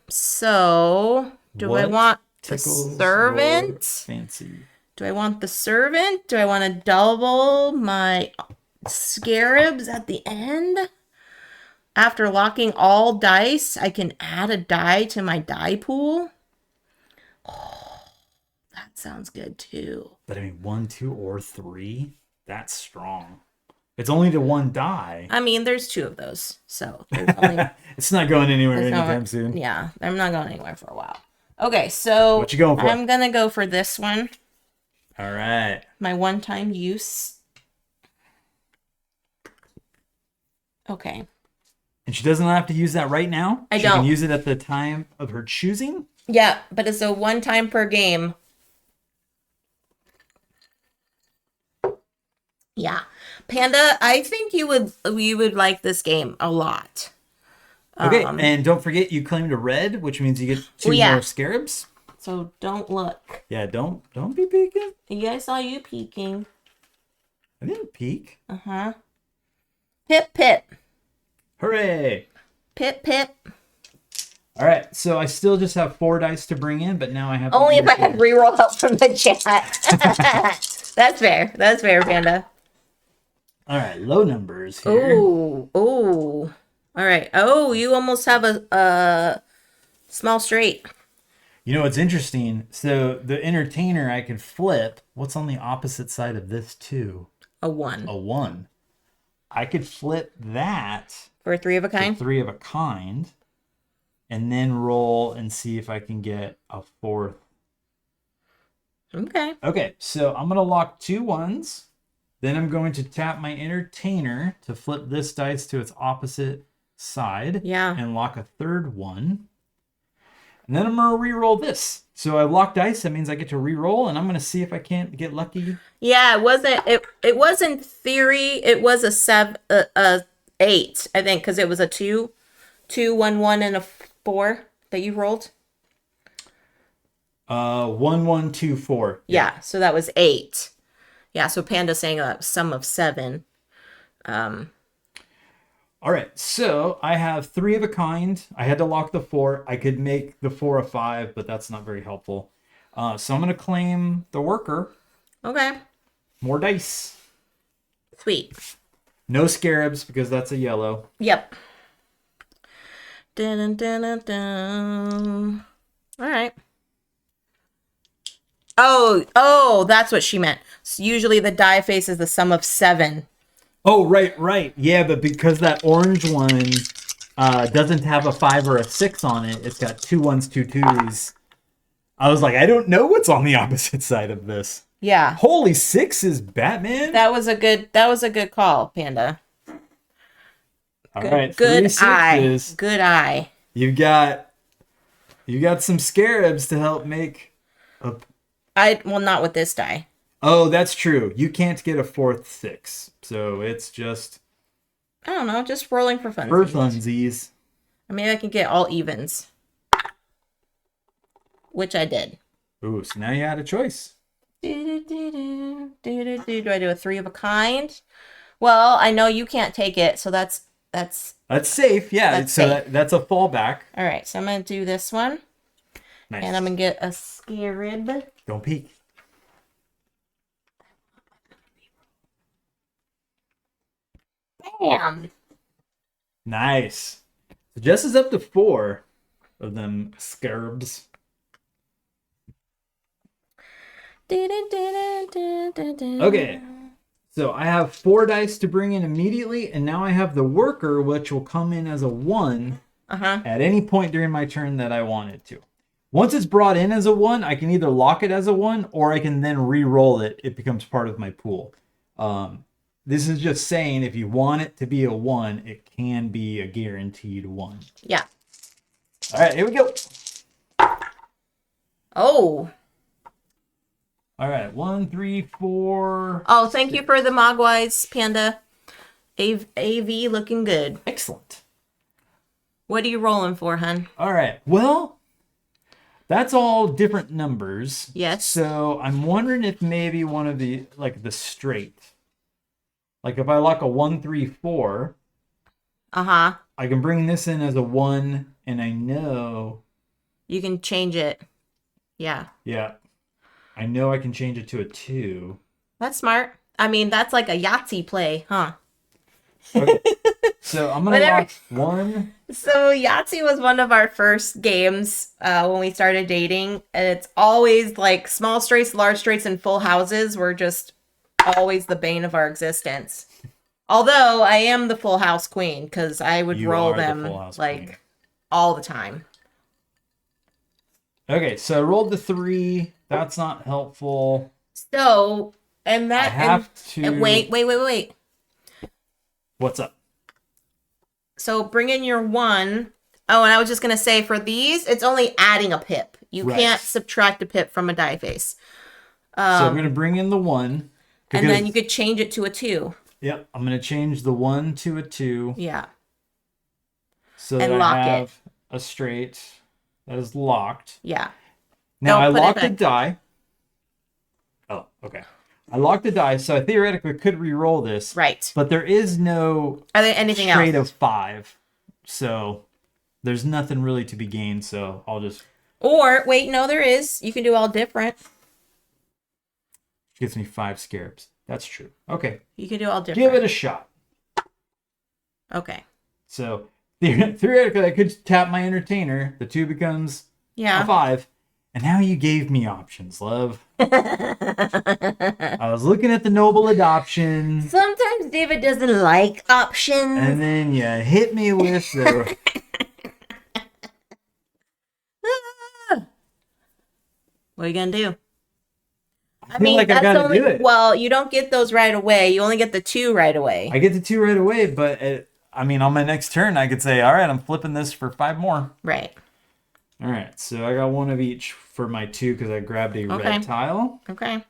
So do I What want the tickles your servant? fancy. Do I want the servant? Do I want to double my scarabs at the end? After locking all dice, I can add a die to my die pool. Oh, that sounds good too. But I mean, 1, 2, or 3. That's strong. It's only to 1 die. I mean, there's 2 of those, so there's only. It's not going anywhere there's no- anytime soon. Yeah, I'm not going anywhere for a while. Okay, so What you going for? I'm gonna go for this one. All right. My one-time use. Okay. And she doesn't have to use that right now. I She can don't. use it at the time of her choosing. Yeah, but it's a one time per game. Yeah. Panda, I think you would like this game a lot. Okay, and don't forget you claimed a red, which means you get 2 yeah. more scarabs. So don't look. Yeah, don't be peeking. Yeah, I saw you peeking. I didn't peek. Uh-huh. Pip pip. Hooray! Pip pip. All right, so I still just have 4 dice to bring in, but now I have Only if I had reroll help from the chat. That's fair. That's fair, Panda. All right, low numbers here. Ooh. Ooh. All right. Oh, you almost have a small straight. You know what's interesting? So the entertainer I can flip. What's on the opposite side of this too? A 1. A 1. I could flip that For a 3 of a to kind. 3 of a kind. and then roll and see if I can get a fourth. Okay. Okay, so I'm going to lock 2 ones. Then I'm going to tap my entertainer to flip this dice to its opposite side. Yeah. And lock a third one. And then I'm going to re-roll this. So I locked dice. That means I get to re-roll, and I'm going to see if I can't get lucky. Yeah, it was in theory, it was a 8, I think, because it was a 2, 2, 1, 1, and a 4 that you rolled. 1, 1, 2, 4. Yeah, so that was 8. Yeah, so Panda's saying a sum of 7. All right, so I have 3 of a kind. I had to lock the 4. I could make the 4 a 5, but that's not very helpful. So I'm going to claim the worker. Okay. More dice. Sweet. No scarabs because that's a yellow. Yep. Dun, dun, dun, dun. All right. Oh, that's what she meant. So usually the die face is the sum of 7. Oh, right. Yeah, but because that orange one doesn't have a 5 or a 6 on it, it's got 2 1s, 2 2s. I was like, I don't know what's on the opposite side of this. Yeah. Holy 6 Batman. That was a good call, Panda. All right, Good 3 eye. 6s. Good eye. You got some scarabs to help make a. Well, not with this die. Oh, that's true. You can't get a 4th 6, so it's just I don't know, just rolling for fun. for funsies. Maybe I can get all evens. Which I did. Ooh, so now you had a choice. Do I do a 3 of a kind? Well, I know you can't take it, so that's That's safe, yeah. That's so safe. that's a fallback. all right. So I'm gonna do this one, Nice. and I'm gonna get a scarab. Don't peek. Bam. Nice. So Jess is up to 4 of them scarabs. Okay. So I have 4 dice to bring in immediately, and now I have the worker, which will come in as a 1 Uh-huh. at any point during my turn that I want it to. Once it's brought in as a 1, I can either lock it as a 1, or I can then re-roll it. It becomes part of my pool. This is just saying if you want it to be a 1, it can be a guaranteed 1. Yeah. All right, here we go. Oh. All right, 1, 3, 4. Oh, thank you for the Mogwais, Panda. AV looking good. Excellent. What are you rolling for, hun? All right, well, that's all different numbers. Yes. So I'm wondering if maybe one of the, like the straight. Like if I lock a 1, 3, 4, Uh-huh. I can bring this in as a 1, and I know, You can change it. Yeah. yeah, I know I can change it to a 2. That's smart. I mean, that's like a Yahtzee play, huh? Okay. So I'm gonna Whatever. lock 1. So Yahtzee was one of our first games when we started dating, and it's always like small straights, large straights, and full houses were just always the bane of our existence. Although I am the full house queen because I would You roll are the them full house like queen. all the time. Okay, so I rolled the 3. That's not helpful. So and I that have and to. wait. What's up? So bring in your 1. Oh, and I was just gonna say for these, it's only adding a pip. You Right. can't subtract a pip from a die face. So I'm gonna bring in the 1. And then because- you could change it to a 2. Yep, I'm gonna change the 1 to a 2 Yeah. so And that lock I it. have a straight that is locked. Yeah. Now Don't I put it locked the back. die. Oh, okay. I locked the die, so I theoretically could re-roll this. Right. But there is no Are there anything straight else? of 5, so there's nothing really to be gained. So I'll just Or wait, no, there is. You can do all different. gives me 5 scarabs. That's true. Okay, You can do all different. give it a shot. Okay. So theoretically, I could tap my entertainer. The 2 becomes a Yeah. 5. And now you gave me options, love. I was looking at the noble adoption, Sometimes David doesn't like options. and then you hit me with the What are you gonna do? I feel mean, like I that's gotta only do it. well, you don't get those right away. You only get the 2 right away. I get the 2 right away, but I mean, on my next turn, I could say, all right, I'm flipping this for 5 more. Right. All right, so I got 1 of each for my 2 because I grabbed a Okay. red tile. Okay.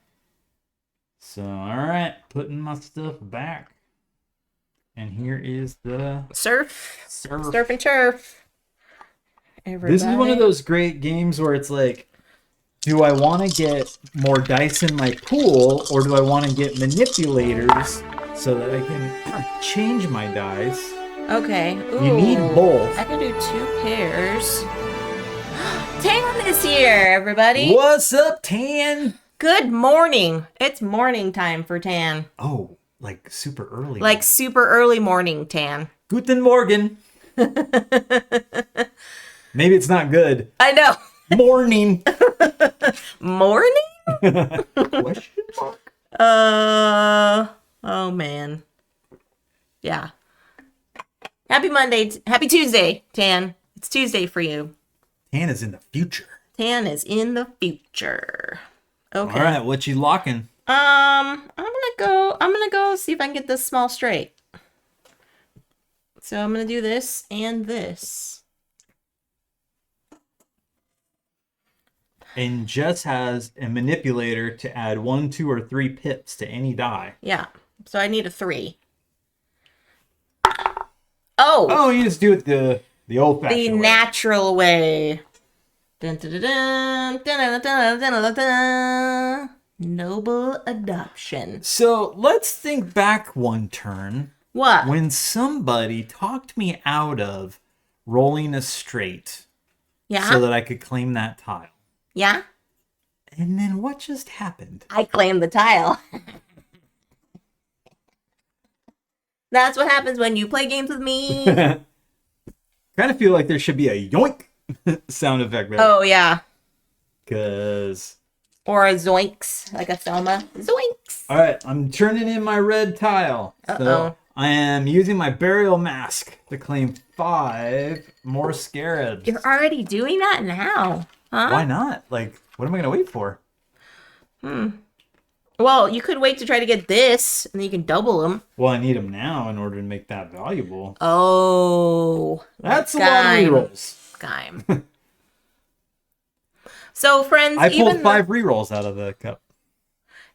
So, all right, putting my stuff back. And here is the Surf. surf. Surf and turf. This is one of those great games where it's like, do I want to get more dice in my pool, or do I want to get manipulators so that I can change my dice? Okay. You need Ooh. both. I can do 2 pairs. Tan is here, everybody. What's up, Tan? Good morning. It's morning time for Tan. Oh, like super early. Like super early morning, Tan. Guten Morgen. Maybe it's not good. I know. Morning. Morning? Question mark? Oh man. Yeah. Happy Monday. Happy Tuesday, Tan. It's Tuesday for you. Tan is in the future. Tan is in the future. Okay. All right, what you locking? I'm gonna go see if I can get this small straight. So I'm gonna do this and this. And Jess has a manipulator to add 1, 2, or 3 pips to any die. Yeah. So I need a 3. Oh! Oh, you just do it the old-fashioned The way. natural way. Dun, dun, dun, dun, dun, dun, dun, dun, dun, dun. Noble adoption. So let's think back one turn What? when somebody talked me out of rolling a straight Yeah? so that I could claim that tile. Yeah? And then what just happened? I claim the tile. That's what happens when you play games with me. Kind of feel like there should be a yoink sound effect there. Oh, yeah. Because... Or a zoinks, like a Thelma. Zoinks! All right, I'm turning in my red tile. Uh-oh. So I am using my burial mask to claim 5 more scarabs. You're already doing that now, huh? Why not? Like, what am I going to wait for? Well, you could wait to try to get this, and then you can double them. Well, I need them now in order to make that valuable. Oh. That's a lot of rerolls. Gime. So, friends, I pulled 5 rerolls out of the cup.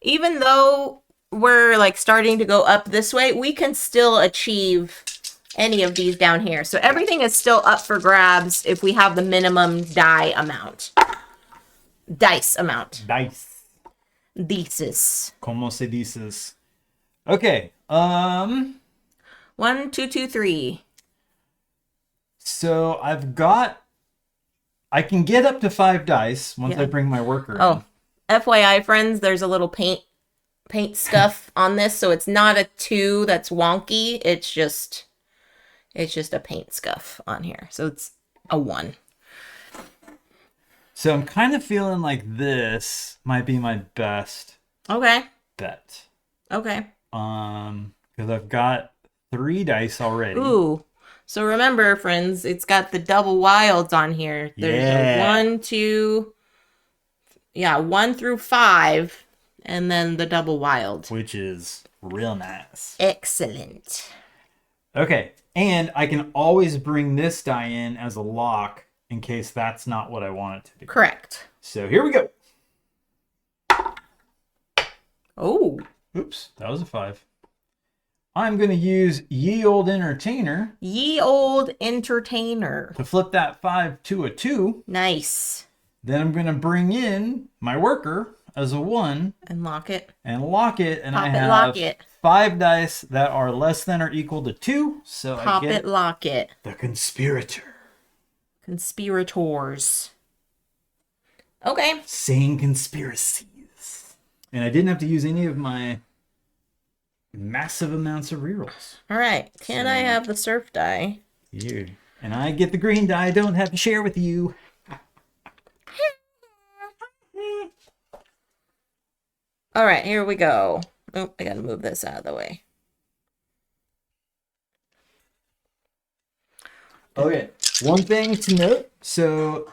even though we're like starting to go up this way, we can still achieve any of these down here. So everything is still up for grabs if we have the minimum dice amount. Dice. Thesis. Como se dices? Okay. 1, 2, 2, 3. So I can get up to 5 dice once Yeah. I bring my worker in. Oh, FYI, friends, there's a little paint stuff on this, so it's not a 2 that's wonky. It's just a paint scuff on here. So it's a 1. So I'm kind of feeling like this might be my best Okay. bet. Okay. Because I've got 3 dice already. Ooh. So remember, friends, it's got the double wilds on here. There's Yeah. a 1, 2, 1 through 5, and then the double wild. Which is real nice. Excellent. Okay, and I can always bring this die in as a lock in case that's not what I want it to be. Correct. So here we go. Oh. Oops, that was a 5. I'm going to use Ye Old Entertainer Ye old entertainer. to flip that 5 to a 2. Nice. Then I'm going to bring in my worker as a 1 And lock it. and lock it. And Pop I it, have lock it. 5 dice that are less than or equal to 2. So Pop I get it, lock it. the Conspirator. Conspirators. Okay. Saying conspiracies. And I didn't have to use any of my massive amounts of rerolls. All right. Can I have the surf die? You. And I get the green die I don't have to share with you. All right, here we go. Oh, I gotta move this out of the way. Okay. One thing to note. So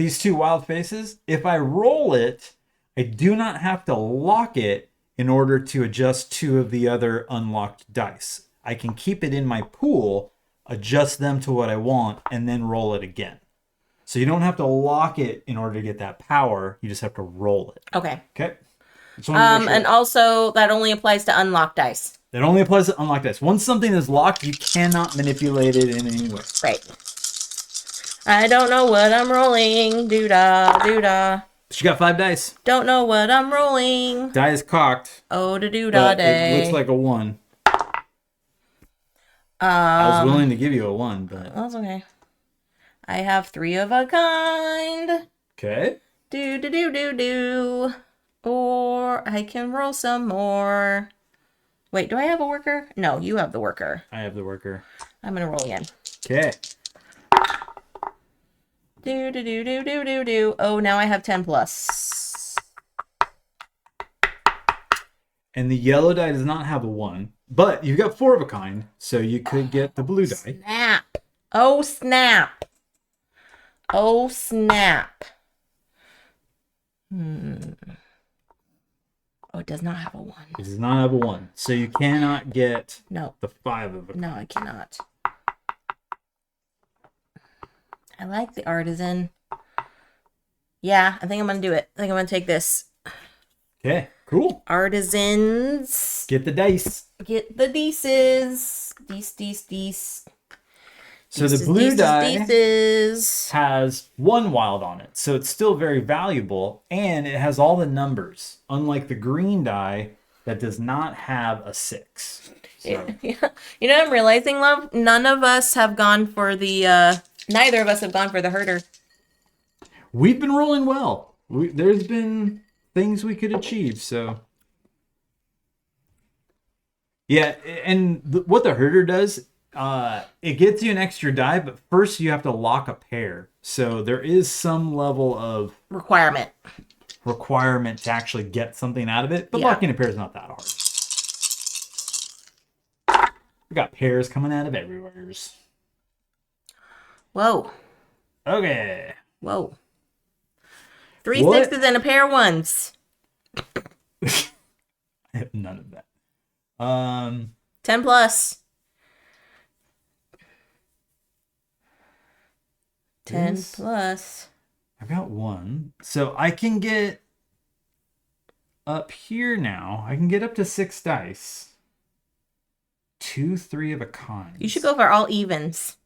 these two wild faces, if I roll it, I do not have to lock it in order to adjust two of the other unlocked dice. I can keep it in my pool, adjust them to what I want, and then roll it again. So you don't have to lock it in order to get that power. You just have to roll it. Okay. Okay? Just wanted to make sure And also that only applies to unlocked dice. that only applies to unlocked dice. Once something is locked, you cannot manipulate it in any way. Right. I don't know what I'm rolling. Doo-da, doo-da. She got 5 dice. Don't know what I'm rolling. Die is cocked. Oh, da doo-da But day. it looks like a 1. I was willing to give you a 1, but... That's okay. I have 3 of a kind. Okay. Do do do do do. Or I can roll some more. Wait, do I have a worker? No, you have the worker. I have the worker. I'm gonna roll again. Okay. Do do do do do do do. Oh, now I have 10 plus. And the yellow die does not have a 1, but you've got 4 of a kind, so you could get the blue die. Snap. Oh snap. Oh snap. Oh, it does not have a 1. It does not have a 1, so you cannot get No. the 5 of a kind. No, I cannot. I like the artisan. Yeah, I think I'm gonna do it. I think I'm gonna take this. Okay, cool. Artisans. Get the dice. Get the dices. Dice. So the blue die Dices. has 1 wild on it, so it's still very valuable, and it has all the numbers, unlike the green die that does not have a 6. So, You know what I'm realizing, love? None of us have gone for the, neither of us have gone for the herder. we've been rolling well. There's been things we could achieve, so... Yeah, and what the herder does, it gets you an extra die, but first you have to lock a pair. So there is some level of Requirement. requirement to actually get something out of it, but Yeah. locking a pair is not that hard. We got pairs coming out of everywhere. Whoa. Okay. Whoa. 3 What? 6s and a pair of 1s. I have none of that. 10 plus. 10 This- plus. I've got 1. So I can get up here now. I can get up to 6 dice. 2 3 of a kind. You should go for all evens.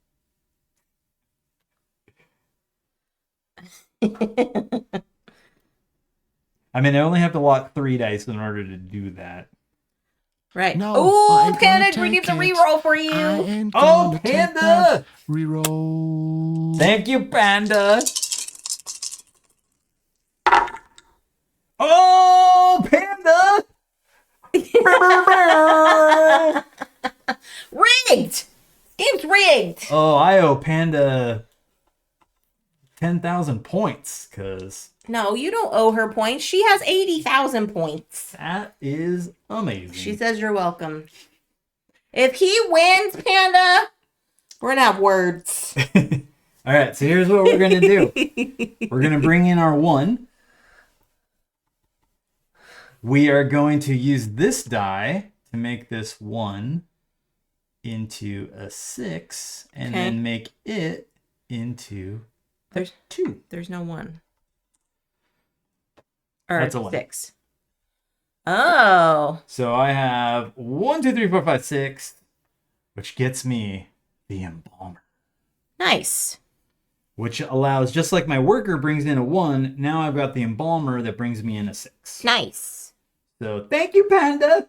I mean, I only have to lock 3 dice in order to do that. Right. No, I Oh, ain't gonna Panda, we need take the it. reroll for I you. ain't Oh, gonna take Panda! that. Reroll. Thank you, Panda. Oh, Panda! Rigged! Game's rigged! Oh, I owe Panda 10,000 points, because No, you don't owe her points. She has 80,000 points. that is amazing. She says you're welcome. If he wins, Panda, we're gonna have words. All right, so here's what we're going to do. We're going to bring in our 1. We are going to use this die to make this 1 into a 6, and Okay. then make it into There's 2. there's no 1. Or That's a 1. 6. Oh. So I have 1, 2, 3, 4, 5, 6, which gets me the embalmer, Nice. which allows, just like my worker brings in a 1, now I've got the embalmer that brings me in a 6. Nice. So thank you, Panda.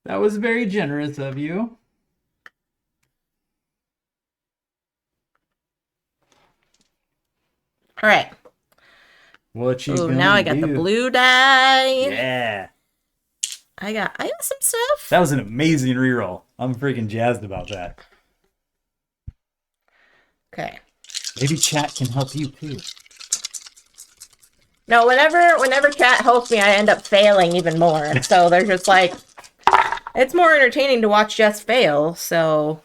That was very generous of you. All right. What you Oh, gonna now I got the do? blue die. Yeah. I got some stuff. That was an amazing reroll. I'm freaking jazzed about that. Okay. Maybe chat can help you too. No, whenever chat helps me, I end up failing even more. So they're just like, it's more entertaining to watch Jess fail. So,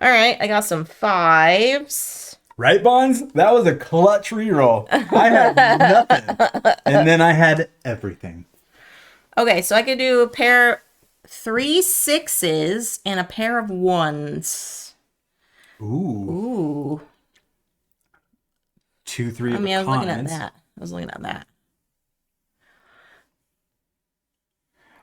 all right, I got some 5s. Right, Bonds? That was a clutch reroll. I had nothing. And then I had everything. Okay, so I could do a pair 3 6s and a pair of 1s. Ooh. Ooh. 2, 3 I of mean, I was looking at kinds. that. I was looking at that.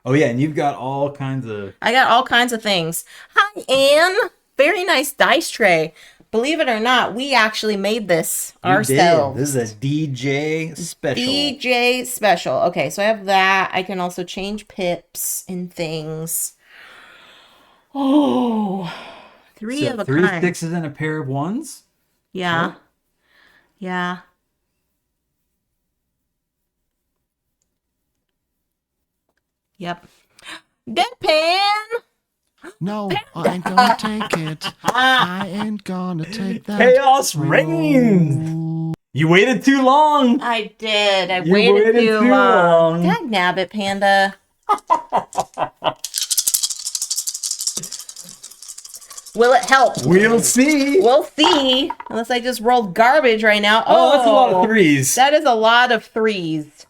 Oh, yeah, and you've got all kinds of... I got all kinds of things. Hi, Anne. Very nice dice tray. Believe it or not, we actually made this You ourselves. did. This is a DJ special. DJ special. Okay, so I have that. I can also change pips and things. Oh, three So of a 3 kind. 6s and a pair of 1s? Yeah. Sure. Yeah. Yep. Deadpan. No, I ain't gonna take it. I ain't gonna take that. Chaos reigns! You waited too long! I did. I You waited waited too too long. long. Dag nabbit, Panda. Will it help? We'll see! We'll see. Unless I just rolled garbage right now. Oh, that's a lot of 3s. That is a lot of 3s.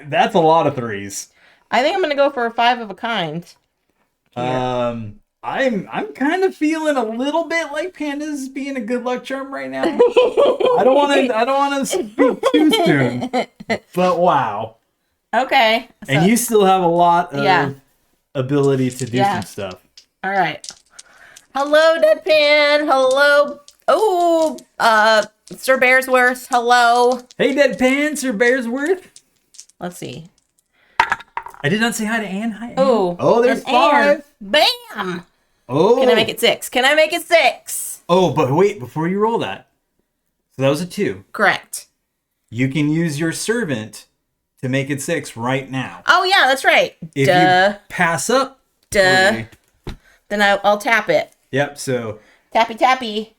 That's a lot of 3s. I think I'm gonna go for a 5 of a kind. I'm kind of feeling a little bit like Panda's being a good luck charm right now. I don't want to speak too soon. But wow. Okay. And you still have a lot of Yeah. ability to do Yeah. some stuff. All right. Hello, Deadpan. Hello. Oh, Sir Bearsworth. Hello. Hey, Deadpan, Sir Bearsworth. Let's see. I did not say hi to Anne. Hi, Anne. Oh, there's an 5. F. Bam. Oh. Can I make it 6? Can I make it 6? Oh, but wait, before you roll that. So that was a 2. Correct. You can use your servant to make it 6 right now. Oh, yeah, that's right. If Duh. you pass up. Duh. Okay. Then I'll tap it. Yep, so Tappy, tappy.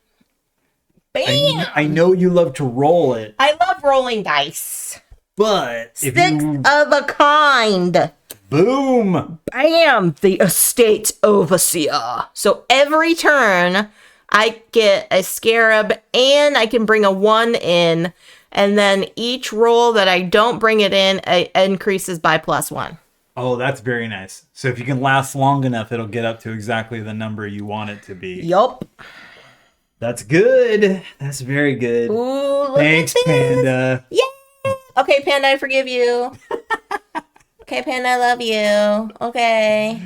Bam. I know you love to roll it, I love rolling dice. but if 6 you of a kind. boom, Bam, the estate overseer. So every turn, I get a scarab and I can bring a 1 in. And then each roll that I don't bring it in increases by +1. oh, that's very nice. So if you can last long enough, it'll get up to exactly the number you want it to be. Yup. That's good. That's very good. Ooh, look Thanks, at this. Panda. Yeah. Okay, Panda, I forgive you. Okay, Panda, I love you. Okay.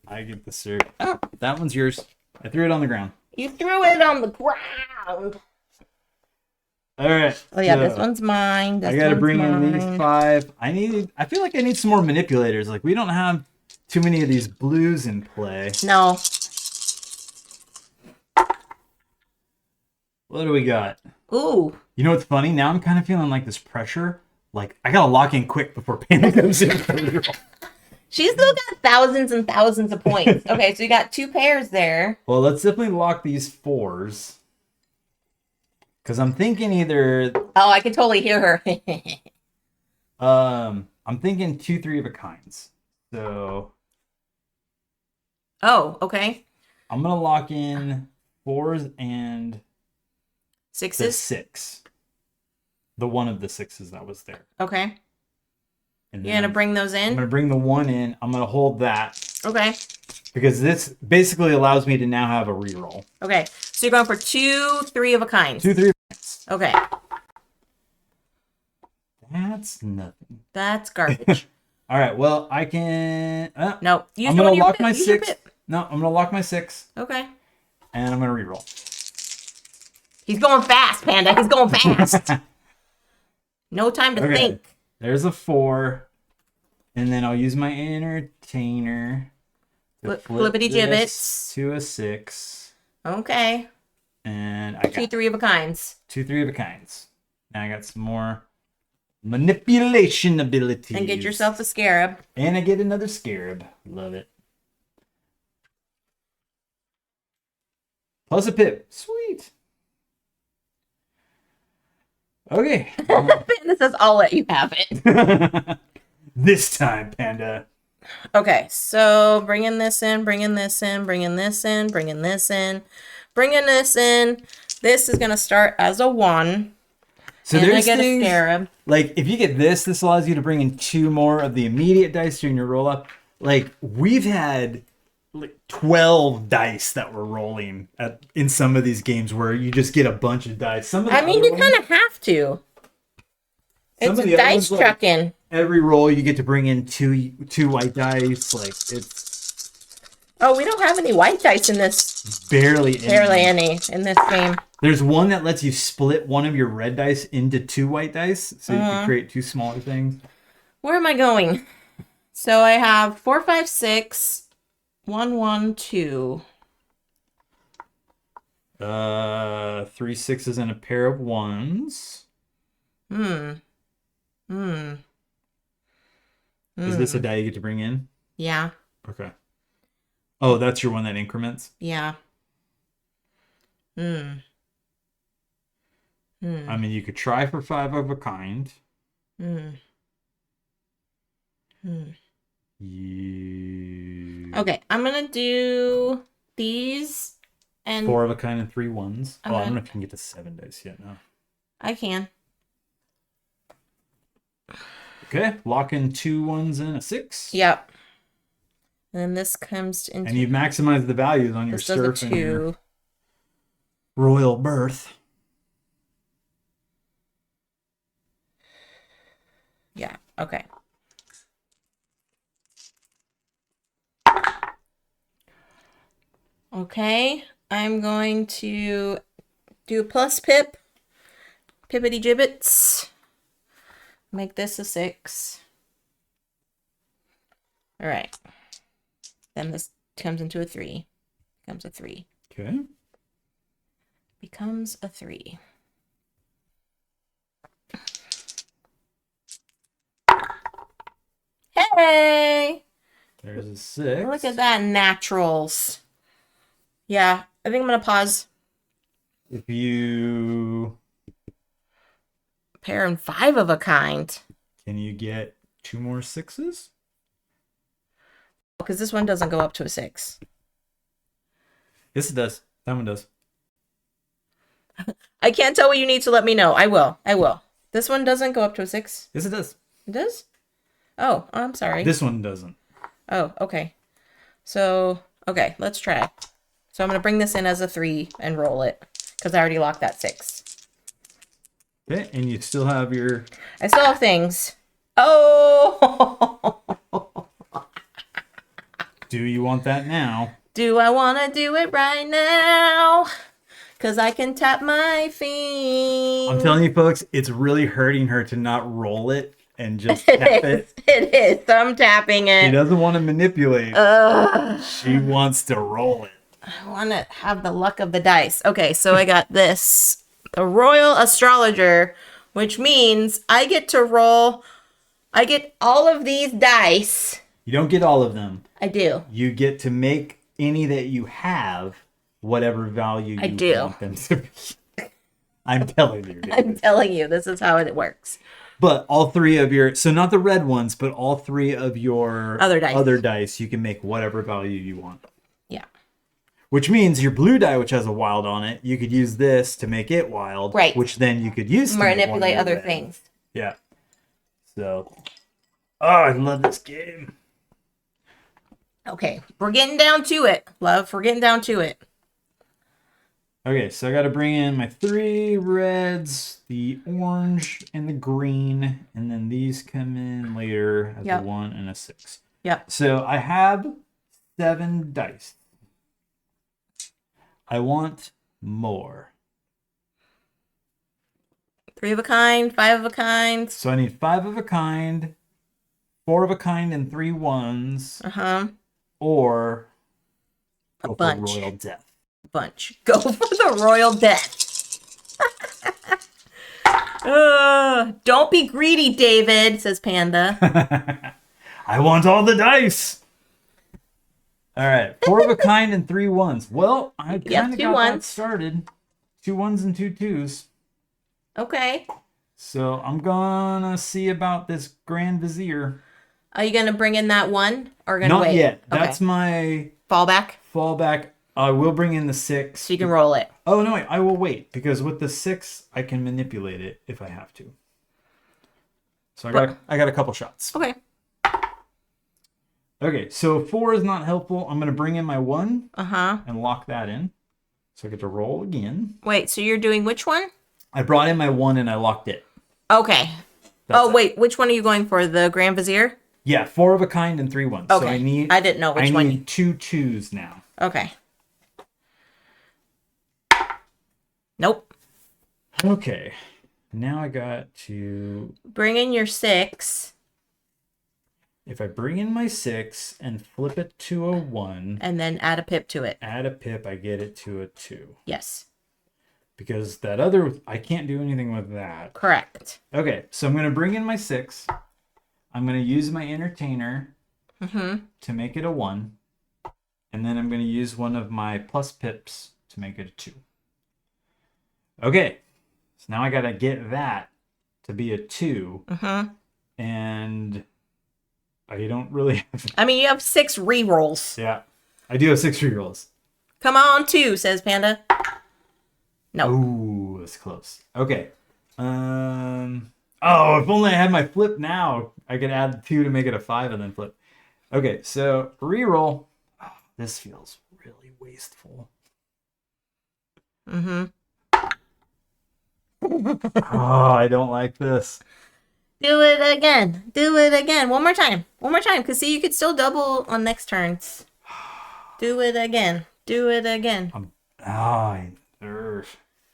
I get the serve. Oh, that one's yours. I threw it on the ground. You threw it on the ground. All right. Oh, yeah, so this one's mine. This I got to one's bring mine. in these 5. I feel like I need some more manipulators. Like, we don't have too many of these blues in play. No. What do we got? Ooh. You know what's funny? Now I'm kind of feeling like this pressure. Like, I gotta lock in quick before Panda comes in for the reroll. She's still got thousands and thousands of points. Okay, so you got 2 pairs there. Well, let's definitely lock these 4s. Because I'm thinking either... Oh, I can totally hear her. I'm thinking 2 3 of a kinds. So, Oh, okay. I'm gonna lock in 4s and the 6s. 6. The one of the 6s that was there. Okay. And You're then gonna bring those I'm in? gonna bring the 1 in. I'm gonna hold that. Okay. Because this basically allows me to now have a reroll. Okay. So you're going for 2 3 of a kind. 2 3 Okay. That's nothing. That's garbage. All right. Well, I can. No. Use I'm one gonna of your lock pip- my use your 6. pip. No, I'm gonna lock my 6, Okay. and I'm gonna reroll. He's going fast, Panda. He's going fast. No time to Okay. think. There's a 4, and then I'll use my entertainer to flip Flippity this gibbets. to a 6, Okay. and I 2 got 3 of a kinds. 2 3 of a kinds. Now I got some more manipulation abilities. And get yourself a scarab. And I get another scarab. Love it. Plus a pip. Sweet. Okay. Panda says, I'll let you have it. This time, Panda. Okay, so bringing this in, bringing this in, bringing this in, bringing this in, bringing this in. This is gonna start as a 1. So and I there's get things, a scarab. like if you get this allows you to bring in 2 more of the immediate dice during your roll up. Like we've had like 12 dice that we're rolling in some of these games where you just get a bunch of dice. Some of the I mean, other you ones- kind of have to. Some It's of a the other dice ones, like, chucking. every roll you get to bring in two white dice. Like it's Oh, we don't have any white dice in this. barely Any in this game. There's one that lets you split one of your red dice into 2 white dice, so you can create 2 smaller things. Where am I going? So I have 4, 5, 6, 1, 1, 2. 3 sixes and a pair of 1s. Is this a die you get to bring in? Yeah. Okay. Oh, that's your one that increments? Yeah. I mean, you could try for 5 of a kind. You... Okay, I'm gonna do these and 4 of a kind and 3 1s. I'm I don't gonna- know if you can get to 7 dice yet. No. I can. Okay, lock in 2 1s and a 6. Yep. And then this comes into And you've maximized the values on your this does a surf and your 2. royal birth. Yeah. Okay. Okay, I'm going to do a plus pip. Pippity gibbets. Make this a 6. All right. Then this comes into a 3. Becomes a 3. Okay. Becomes a 3. Hey! There's a 6. Look at that, naturals. Yeah, I think I'm gonna pause. If you... Pair and 5 of a kind. Can you get 2 more 6s? Because this one doesn't go up to a 6. Yes, it does. That one does. I can't tell what you need to let me know. I will. I will. This one doesn't go up to a 6. Yes, it does. It does? Oh, I'm sorry. This one doesn't. Oh, okay. So, okay, let's try. So I'm going to bring this in as a 3 and roll it. Because I already locked that 6. Okay, and you still have your... I still have things. Oh! Do you want that now? Do I want to do it right now? Because I can tap my feet. I'm telling you, folks, it's really hurting her to not roll it and just tap it. It is. I'm tapping She it. doesn't want to manipulate. Ugh. She wants to roll it. I want to have the luck of the dice. Okay, so I got this. The Royal Astrologer, which means I get to roll. I get all of these dice. You don't get all of them. I do. You get to make any that you have whatever value I you do. want them to be. I'm telling you. David. I'm telling you, this is how it works. But all 3 of your, so not the red ones, but all 3 of your Other dice. you can make whatever value you want. Yeah. Which means your blue die, which has a wild on it, you could use this to make it wild. Right. Which then you could use to make one of Manipulate your other red. things. Yeah. So, oh, I love this game. Okay, we're getting down to it, love. We're getting down to it. Okay, so I got to bring in my 3 reds, the orange, and the green, and then these come in later as Yep. a 1 and a 6. Yep. So I have 7 dice. I want more. 3 of a kind, 5 of a kind. So I need 5 of a kind, 4 of a kind, and 3 1s, Uh-huh. or A go for bunch. royal death. Bunch. Go for the royal death. Don't be greedy, David, says Panda. I want all the dice. All right, 4 of a kind and 3 1s. Well, I Yep, kind of 2 got that 1s. started. 2 1s and 2 2s. Okay. So I'm gonna see about this Grand Vizier. Are you going to bring in that one or going to Not wait? yet. Okay. That's my Fallback? fallback. I will bring in the 6. So you can roll it. Oh, no, wait. I will wait. Because with the 6, I can manipulate it if I have to. So I got a couple shots. Okay. Okay, so 4 is not helpful. I'm going to bring in my 1 Uh-huh. and lock that in. So I get to roll again. Wait, so you're doing which one? I brought in my 1 and I locked it. Okay. That's it. Wait, which one are you going for? The Grand Vizier? Yeah, 4 of a kind and 3 ones. Okay. So I didn't know which I one. need 2 2s now. Okay. Nope. Okay. Now I got to... Bring in your 6. If I bring in my 6 and flip it to a 1, And then add a pip to it. add a pip, I get it to a 2. Yes. Because that other... I can't do anything with that. Correct. Okay, so I'm going to bring in my 6. I'm going to use my entertainer to make it a 1. And then I'm going to use one of my plus pips to make it a 2. Okay, so now I got to get that to be a 2. And I don't really have... I mean, you have 6 re-rolls. Yeah, I do have 6 rerolls. Come on, 2, says Panda. No. Ooh, that's close. Okay. Oh, if only I had my flip now. I could add 2 to make it a 5 and then flip. Okay, so reroll. Oh, this feels really wasteful. Mm-hmm. Oh, I don't like this. Do it again. Do it again. One more time. One more time. Because, see, you could still double on next turns. Do it again. Do it again.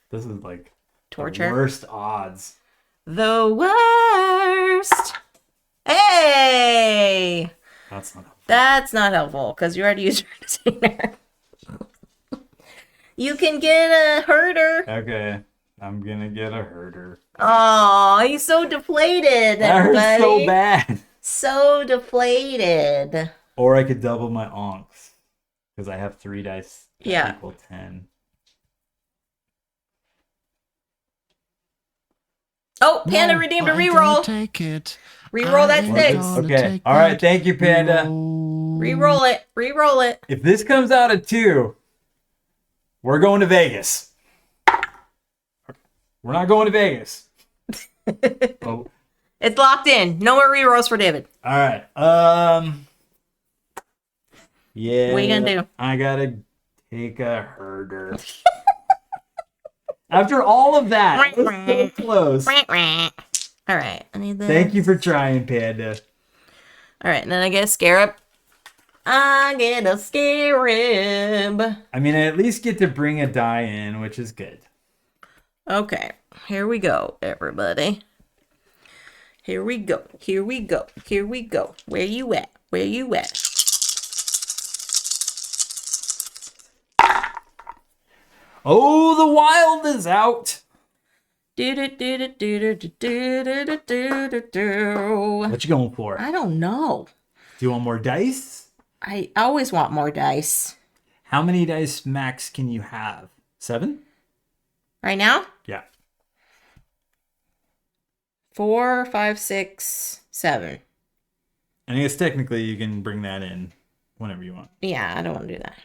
This is like Torture. the worst odds. The worst. Hey! That's not helpful. That's not helpful because you already used your entertainer. You can get a herder. Okay, I'm gonna get a herder. Oh, he's so deflated, That hurts everybody. so bad. So deflated. Or I could double my onks because I have 3 dice that Yeah. equal 10. Oh, Panda redeemed a reroll. Take it. Reroll that I ain't 6. gonna Okay. take All right. that. Thank you, Panda. Reroll it. Reroll it. If this comes out at 2, we're going to Vegas. We're not going to Vegas. Oh, It's locked in. No more rerolls for David. all right. Yeah. What are you gonna do? I gotta take a herder. After all of that, it was so close. All right. I need this. Thank you for trying, Panda. All right. And then I get a scarab. I get a scarab. I mean, I at least get to bring a die in, which is good. Okay. Here we go, everybody. Here we go. Here we go. Here we go. Where you at? Where you at? Oh, the wild is out. Do do do do do do do do do do do. What you going for? I don't know. Do you want more dice? I always want more dice. How many dice max can you have? 7? Right now? Yeah. 4, 5, 6, 7. And I guess technically you can bring that in whenever you want. Yeah, I don't want to do that.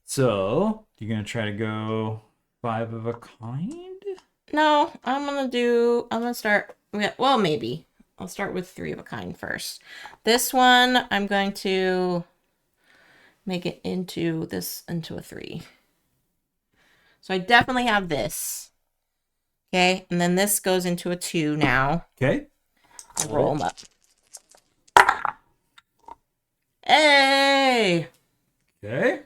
So, you're going to try to go 5 of a kind? No, I'm going to start, well, maybe. I'll start with 3 of a kind first. This one, I'm going to make it into a 3. So I definitely have this. Okay, and then this goes into a 2 now. Okay. I'll roll them up. Hey! Okay.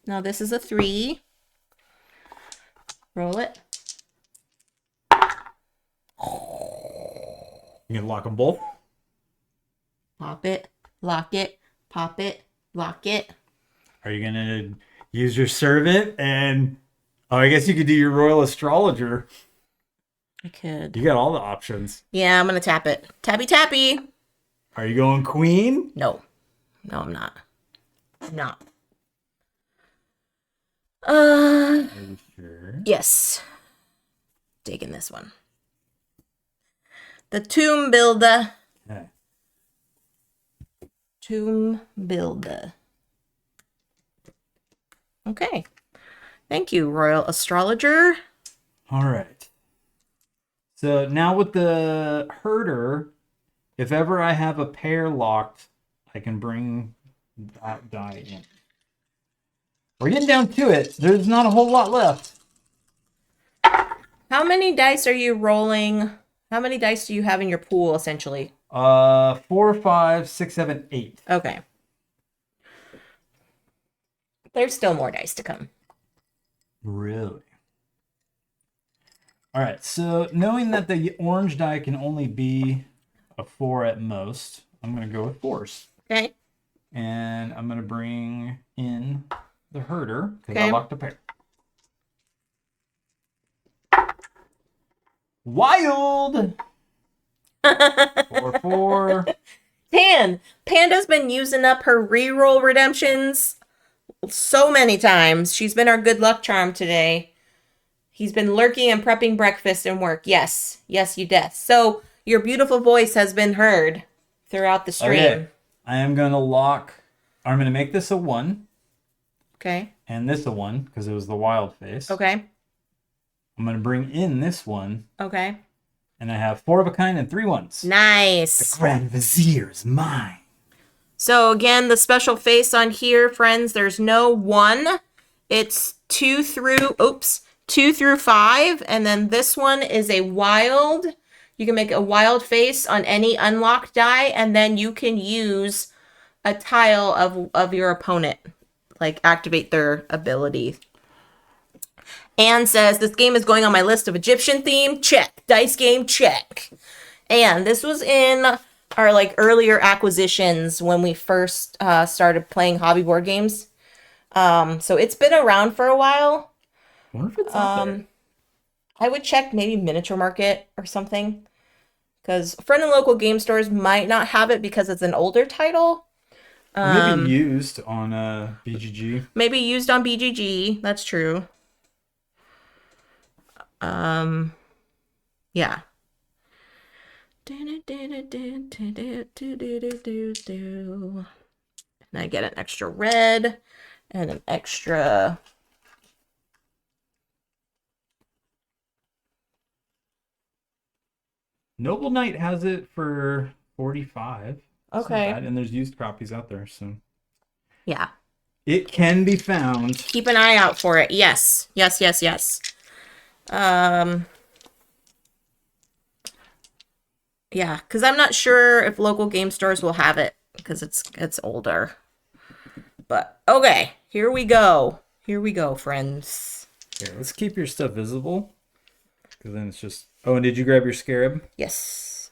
Now this is a 3. Roll it. You can lock them both? Pop it. Lock it. Pop it. Lock it. Are you going to use your servant and... Oh, I guess you could do your royal astrologer. I could. You got all the options. Yeah, I'm gonna tap it. Tappy tappy. Are you going queen? No. No, I'm not. I'm not. Are you sure? Yes. Taking this one. The Tomb Builder. Okay. Tomb builder. Okay. Thank you, Royal Astrologer. All right. So now with the herder, if ever I have a pair locked, I can bring that die in. We're getting down to it. There's not a whole lot left. How many dice are you rolling? How many dice do you have in your pool, essentially? 4, 5, 6, 7, 8. Okay. There's still more dice to come. Really? All right. So knowing that the orange die can only be a 4 at most, I'm going to go with 4s. Okay. And I'm going to bring in the herder because I Okay. locked a pair. Wild! 4, 4. Panda's been using up her reroll redemptions so many times. She's been our good luck charm today. He's been lurking and prepping breakfast and work. Yes. Yes, you death. So your beautiful voice has been heard throughout the stream. Okay. I am going to lock. I'm going to make this a 1 Okay. and this a 1 because it was the wild face. Okay. I'm going to bring in this one. Okay. And I have 4 of a kind and 3 ones. Nice. Grand Vizier is mine. So again, the special face on here, friends, there's no 1. It's 2 through 5. And then this one is a wild. You can make a wild face on any unlocked die. And then you can use a tile of your opponent. Like activate their ability. Anne says, this game is going on my list of Egyptian theme. Check. Dice game, check. And this was in our like earlier acquisitions when we first started playing hobby board games. So it's been around for a while. I wonder if it's out there. I would check maybe Miniature Market or something. Because friend and local game stores might not have it because it's an older title. Or maybe used on BGG. Maybe used on BGG. That's true. Yeah. And I get an extra red and an extra. Noble Knight has it for 45. It's not Okay. bad, and there's used copies out there, so Yeah. it can be found. Keep an eye out for it. Yes. Yes, yes, yes. Yeah, because I'm not sure if local game stores will have it because it's older. But okay, here we go. Here we go, friends. Here, let's keep your stuff visible. Because then it's just. Oh, and did you grab your scarab? Yes.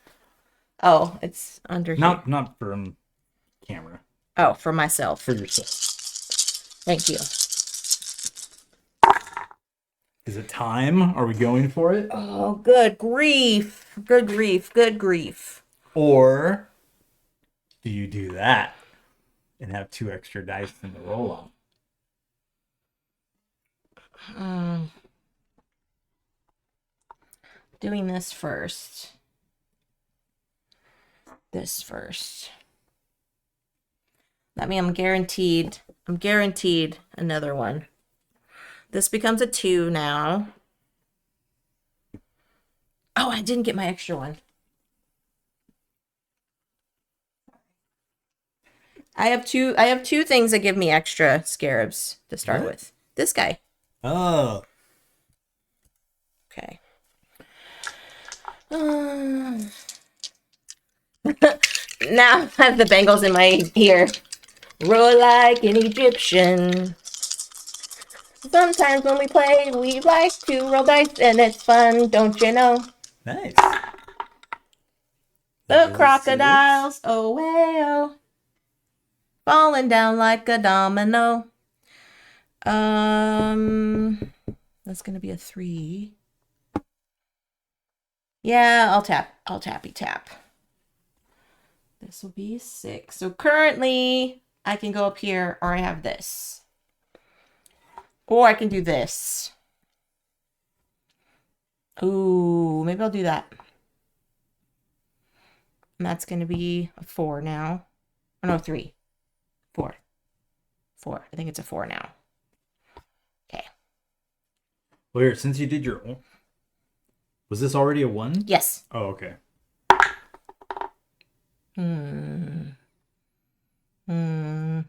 Oh, it's under here. Not from camera. Oh, for myself. For yourself. Thank you. Is it time? Are we going for it? Oh, good grief. Good grief. Good grief. Or do you do that and have 2 extra dice in the roll on? Doing this first. This first. That means I'm guaranteed another one. This becomes a 2 now. Oh, I didn't get my extra one. I have two things that give me extra scarabs to start What? with. This guy. Oh. Okay. Now I have the bangles in my ear. Roll like an Egyptian. Sometimes when we play, we like to roll dice, and it's fun, don't you know? Nice. The crocodiles, oh way oh, falling down like a domino. That's gonna be a 3. Yeah, I'll tappy tap. This will be 6. So currently, I can go up here, or I have this. Or I can do this. Ooh, maybe I'll do that. And that's going to be a 4 now. Oh, no, 3. 4. 4. I think it's a 4 now. Okay. Well, here, since you did your own... Was this already a 1? Yes. Oh, okay. Hmm. Hmm.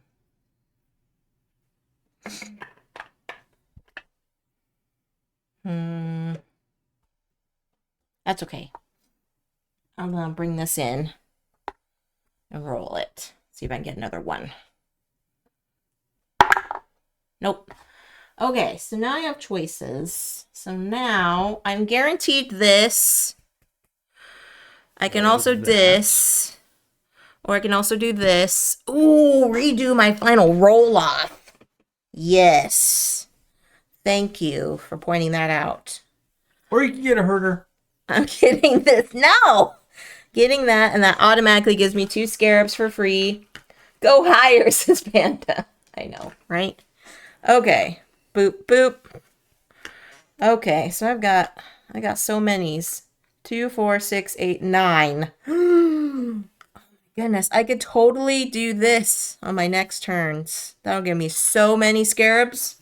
Hmm. That's okay. I'm gonna bring this in and roll it. See if I can get another 1. Nope. Okay, so now I have choices. So now I'm guaranteed this. I can What also is that? this. Or I can also do this. Ooh, redo my final roll off. Yes. Thank you for pointing that out. Or you can get a herder. I'm getting this. No! Getting that, and that automatically gives me 2 scarabs for free. Go higher, says Panda. I know, right? Okay. Boop, boop. Okay, so I got so many's. 2, 4, 6, 8, 9. Goodness, I could totally do this on my next turns. That'll give me so many scarabs.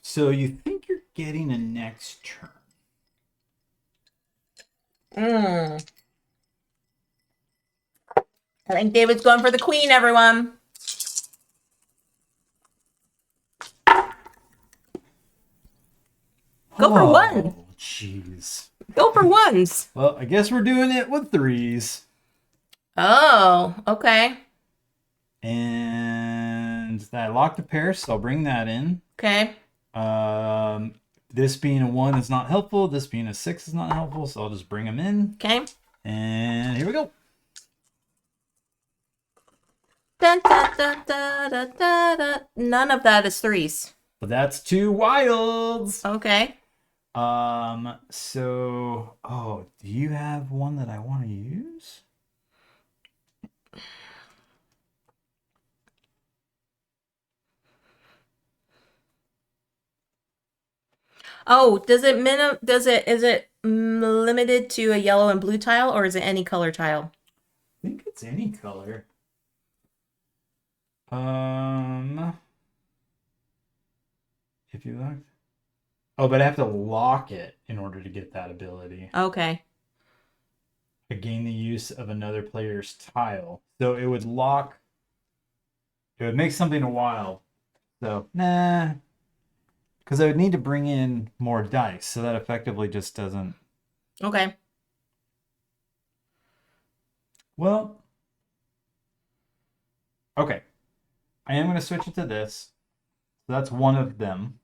So you think you're getting a next turn. I think David's going for the queen, everyone. Go for 1. Oh, jeez. Go for 1s. Well, I guess we're doing it with 3s. Oh, okay. And I locked a pair, so I'll bring that in. Okay. This being a 1 is not helpful. This being a 6 is not helpful, so I'll just bring them in. Okay. And here we go. Dun, dun, dun, dun, dun, dun, dun. None of that is 3s. But that's 2 wilds. Okay. So, do you have one that I want to use? Oh, is it limited to a yellow and blue tile, or is it any color tile? I think it's any color. If you like. Oh, but I have to lock it in order to get that ability. Okay. To gain the use of another player's tile. So it would lock. It would make something a wild. So, nah. Because I would need to bring in more dice. So that effectively just doesn't. Okay. Well. Okay. I am going to switch it to this. So that's one of them.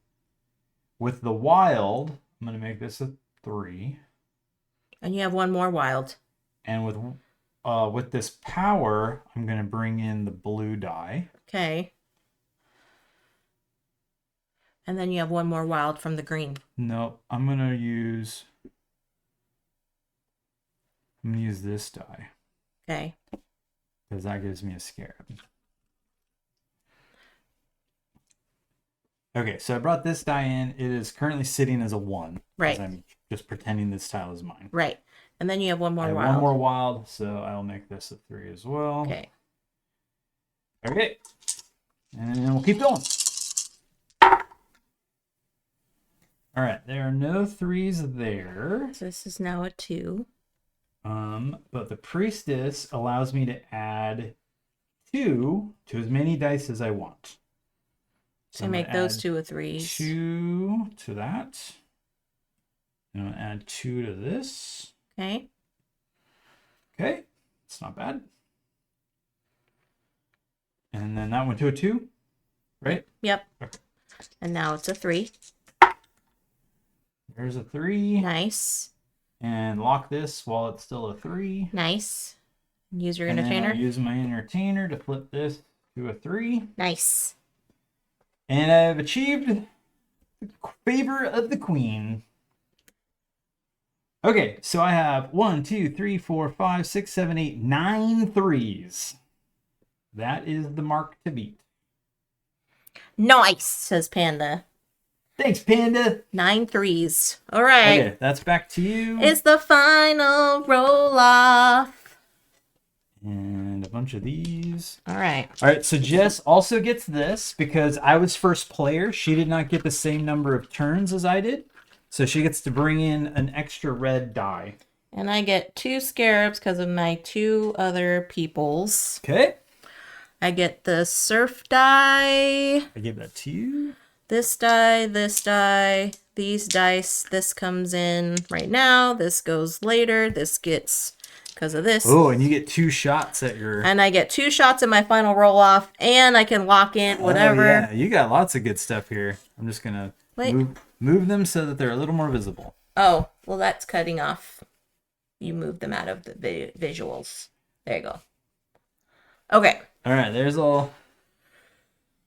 With the wild, I'm going to make this a 3. And you have 1 more wild. And with this power, I'm going to bring in the blue die. Okay. And then you have 1 more wild from the green. No, I'm going to use this die. Okay. Because that gives me a scarab. Okay, so I brought this die in. It is currently sitting as a 1. Right. I'm just pretending this tile is mine. Right. And then you have 1 more I have wild. 1 more wild, so I'll make this a 3 as well. Okay. Okay. And we'll keep going. All right, there are no 3s there. So this is now a 2. But the priestess allows me to add 2 to as many dice as I want. So I'm make gonna those add 2 a 3s. 2 to that. And I'm going to add 2 to this. Okay. Okay, it's not bad. And then that one to a 2, right? Yep. Okay. And now it's a 3. There's a 3. Nice. And lock this while it's still a 3. Nice. Use your And then entertainer. I use my entertainer to flip this to a 3. Nice. And I've achieved the favor of the queen. Okay, so I have 1, 2, 3, 4, 5, 6, 7, 8, 9 3s. That is the mark to beat. Nice, says Panda. Thanks, Panda. 9 3s. All right. Okay, that's back to you. It's the final roll off. And a bunch of these. All right. All right, so Jess also gets this because I was first player. She did not get the same number of turns as I did. So she gets to bring in an extra red die. And I get 2 scarabs because of my 2 other peoples. Okay. I get the surf die. I give that to you. This die, these dice. This comes in right now. This goes later. This gets because of this. Oh, and you get 2 shots at your... And I get 2 shots at my final roll off, and I can lock in whatever. Oh, yeah, you got lots of good stuff here. I'm just going to move them so that they're a little more visible. Oh, well, that's cutting off. You move them out of the visuals. There you go. Okay. All right, there's all.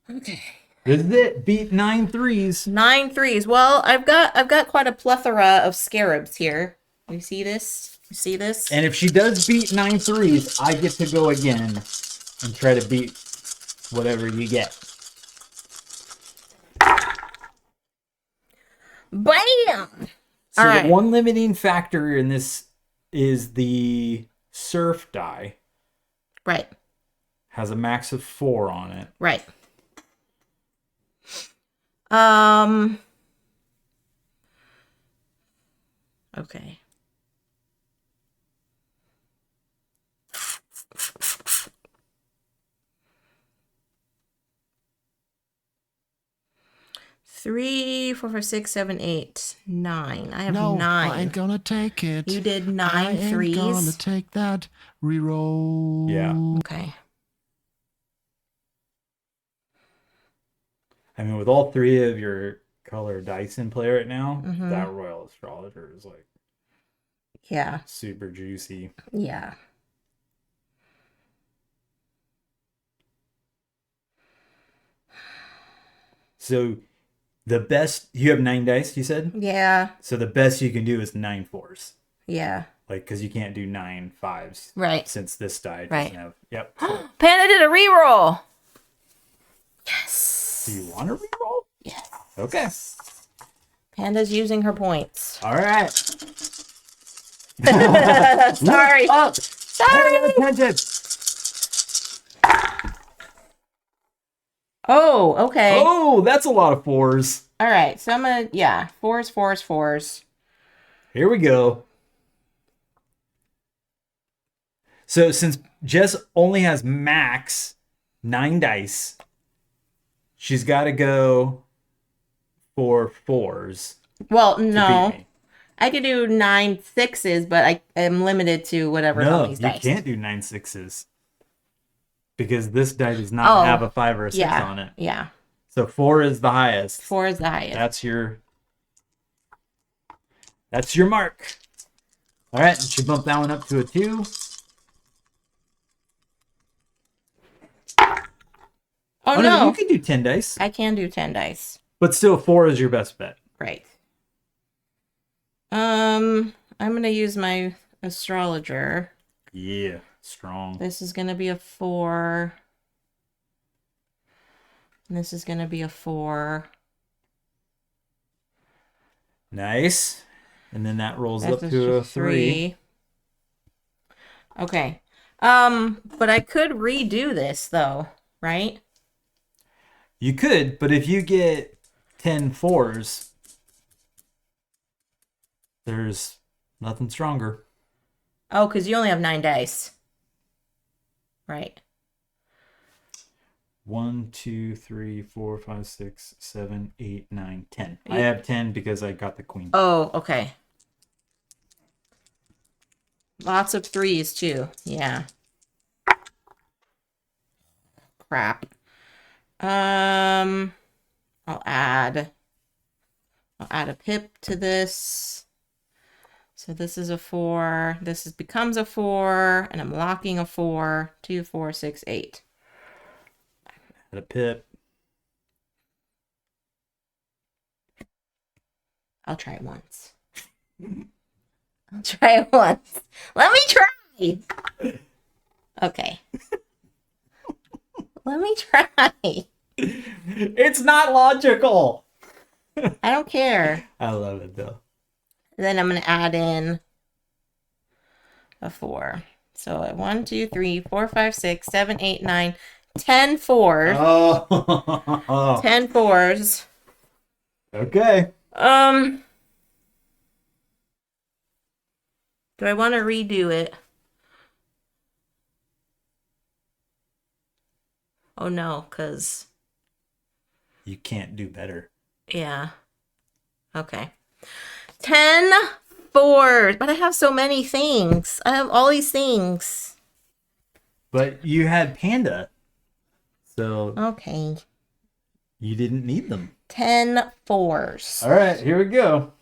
Okay. This is it. Beat 9 threes. 9 threes. Well, I've got quite a plethora of scarabs here. You see this? You see this? And if she does beat 9 threes, I get to go again and try to beat whatever you get. Bam! So All right. the one limiting factor in this is the surf die. Right. Has a max of 4 on it. Right. Okay. Three, 4, 5, 6, 7, 8, 9. I have No, 9. I ain't gonna take it. You did 9 I ain't threes. gonna take that reroll. Yeah. Okay. I mean, with all 3 of your color dice in play right now, Mhm. that Royal Astrologer is like Yeah. super juicy. Yeah. So the best, you have 9 dice, you said? Yeah. So the best you can do is 9 fours. Yeah. Like, because you can't do 9 fives. Right. Since this die doesn't Right. have. Yep. Panda did a reroll. Yes. Do you want to reroll? Yes. Okay. Panda's using her points. All right. Sorry. Up. Sorry. Pay attention. Oh, okay. Oh, that's a lot of 4s. All right. So I'm going to, yeah. 4s, 4s, 4s. Here we go. So since Jess only has max 9 dice, she's got to go for 4s. Well, to beat no. me. I could do 9 6s, but I am limited to whatever's No, on these you dice. can't do 9 6s. Because this die does not have a 5 or a 6 Yeah. on it. Yeah. So 4 is the highest. 4 is the highest. That's your mark. All right, she bumped that one up to a 2. Oh, Oh no, no. you can do 10 dice, I can do 10 dice. but still 4 is your best bet. Right. I'm going to use my astrologer. Yeah, strong. This is going to be a 4. And this is going to be a 4. Nice. And then that rolls That's up to a 3. Okay. But I could redo this though, right? You could, but if you get 10 4s, there's nothing stronger. Oh, because you only have 9 dice. Right. 1, 2, 3, 4, 5, 6, 7, 8, 9, 10. I have 10 because I got the queen. Oh, okay. Lots of 3s too. Yeah. Crap. I'll add a pip to this. So this is a 4. This becomes a 4, and I'm locking a 4. 2, 4, 6, 8. Had a pip. I'll try it once. I'll try it once. Let me try. Okay. Let me try. It's not logical. I don't care. I love it though. Then I'm going to add in a 4. So 1, 2, 3, 4, 5, 6, 7, 8, 9, 10 fours. Oh. 10 fours. Okay. Do I want to redo it? Oh no, because, You can't do better. yeah. Okay. 10 fours. But I have so many things. I have all these things. But you had Panda. So Okay. you didn't need them. 10 fours. All right, here we go.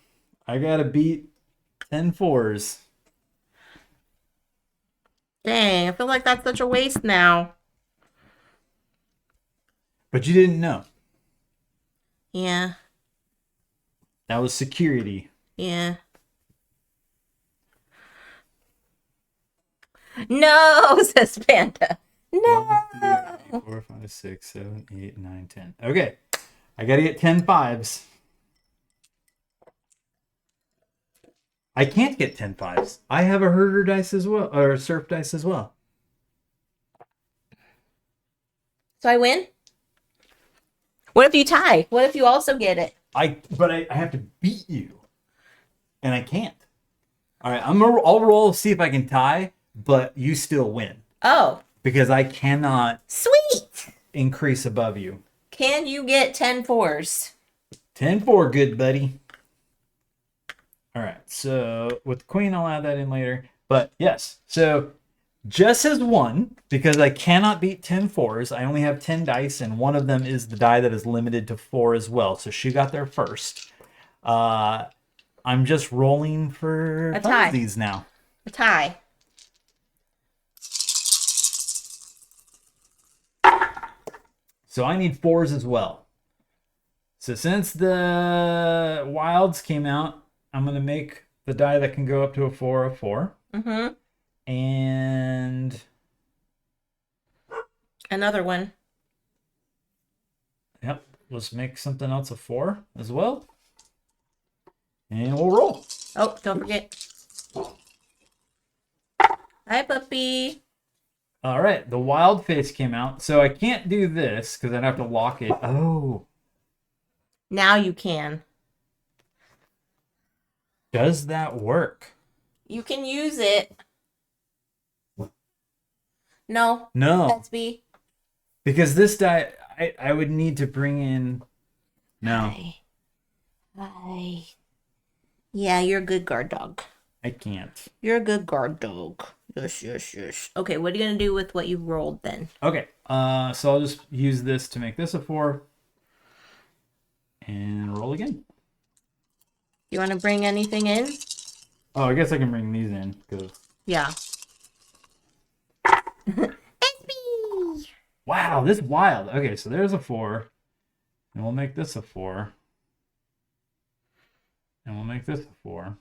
I got to beat 10 fours. Dang, I feel like that's such a waste now. But you didn't know. Yeah. That was security. Yeah. No, says Panda. No. 1, 2, 3, 4, 5, 6, 7, 8, 9, 10. Okay. I got to get 10 fives. I can't get 10 fives. I have a herder dice as well, or a surf dice as well. So I win? What if you tie? What if you also get it? But I have to beat you. And I can't. All right, I'll roll, see if I can tie, but you still win. Oh, Because I cannot sweet. increase above you. Can you get 10 fours? 10-4, good buddy. All right, so with the queen, I'll add that in later. But yes, so Jess has won because I cannot beat 10 fours. I only have 10 dice, and one of them is the die that is limited to 4 as well. So she got there first. I'm just rolling for A tie. funsies now. A tie. So I need 4s as well. So since the wilds came out, I'm going to make the die that can go up to a 4 a 4. Mm-hmm. And Another one. yep, let's make something else a 4 as well. And we'll roll. Oh, don't forget. Hi, puppy. All right, the wild face came out. So I can't do this because I'd have to lock it. Oh, Now you can. does that work? You can use it. No. No, That's B. because this die, I would need to bring in. No, Hi. Hi. Yeah, you're a good guard dog. I can't. You're a good guard dog. Yes, yes, yes. Okay, what are you going to do with what you rolled then? Okay, so I'll just use this to make this a 4. And roll again. You want to bring anything in? Oh, I guess I can bring these in because. Yeah. Wow, this wild. Okay, so there's a 4. And we'll make this a 4. And we'll make this a 4.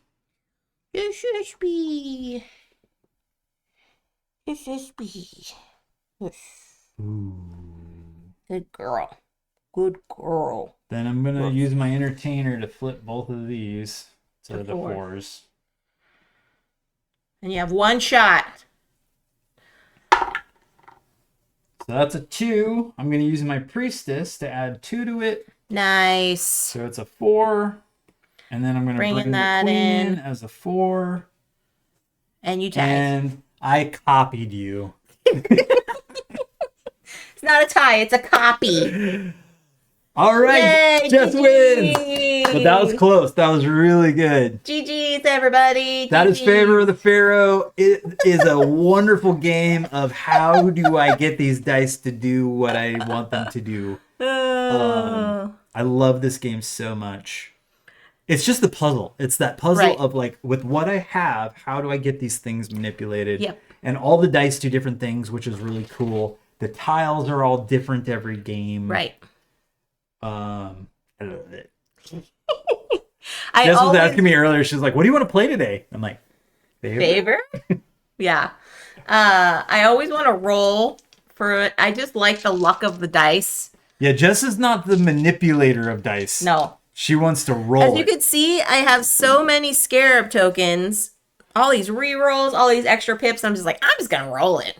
Yes, yes, B. Yes, yes, B. Yes. Ooh. Good girl. Good girl. Then I'm going to use my entertainer to flip both of these to To the 4. 4s. And you have one shot. So that's a 2. I'm going to use my priestess to add 2 to it. Nice. So it's a 4. And then I'm going to Bringing bring that the queen in. as a 4. And you tie. And I copied you. It's not a tie, it's a copy. All right, Yay, Jess GG. wins. But that was close. That was really good. GG's, everybody. That is GG's. Favor of the Pharaoh. It is a wonderful game of how do I get these dice to do what I want them to do. I love this game so much. It's just the puzzle. It's that puzzle Right. of like, with what I have, how do I get these things manipulated? Yep. And all the dice do different things, which is really cool. The tiles are all different every game. Right. I love it. I Jess was always asking me earlier. She's like, "What do you want to play today?" I'm like, favor. Yeah. I always want to roll for it. I just like the luck of the dice. Yeah, Jess is not the manipulator of dice. No. She wants to roll As you it. can see, I have so many scarab tokens all these re-rolls, all these extra pips. I'm just like, I'm just gonna roll it.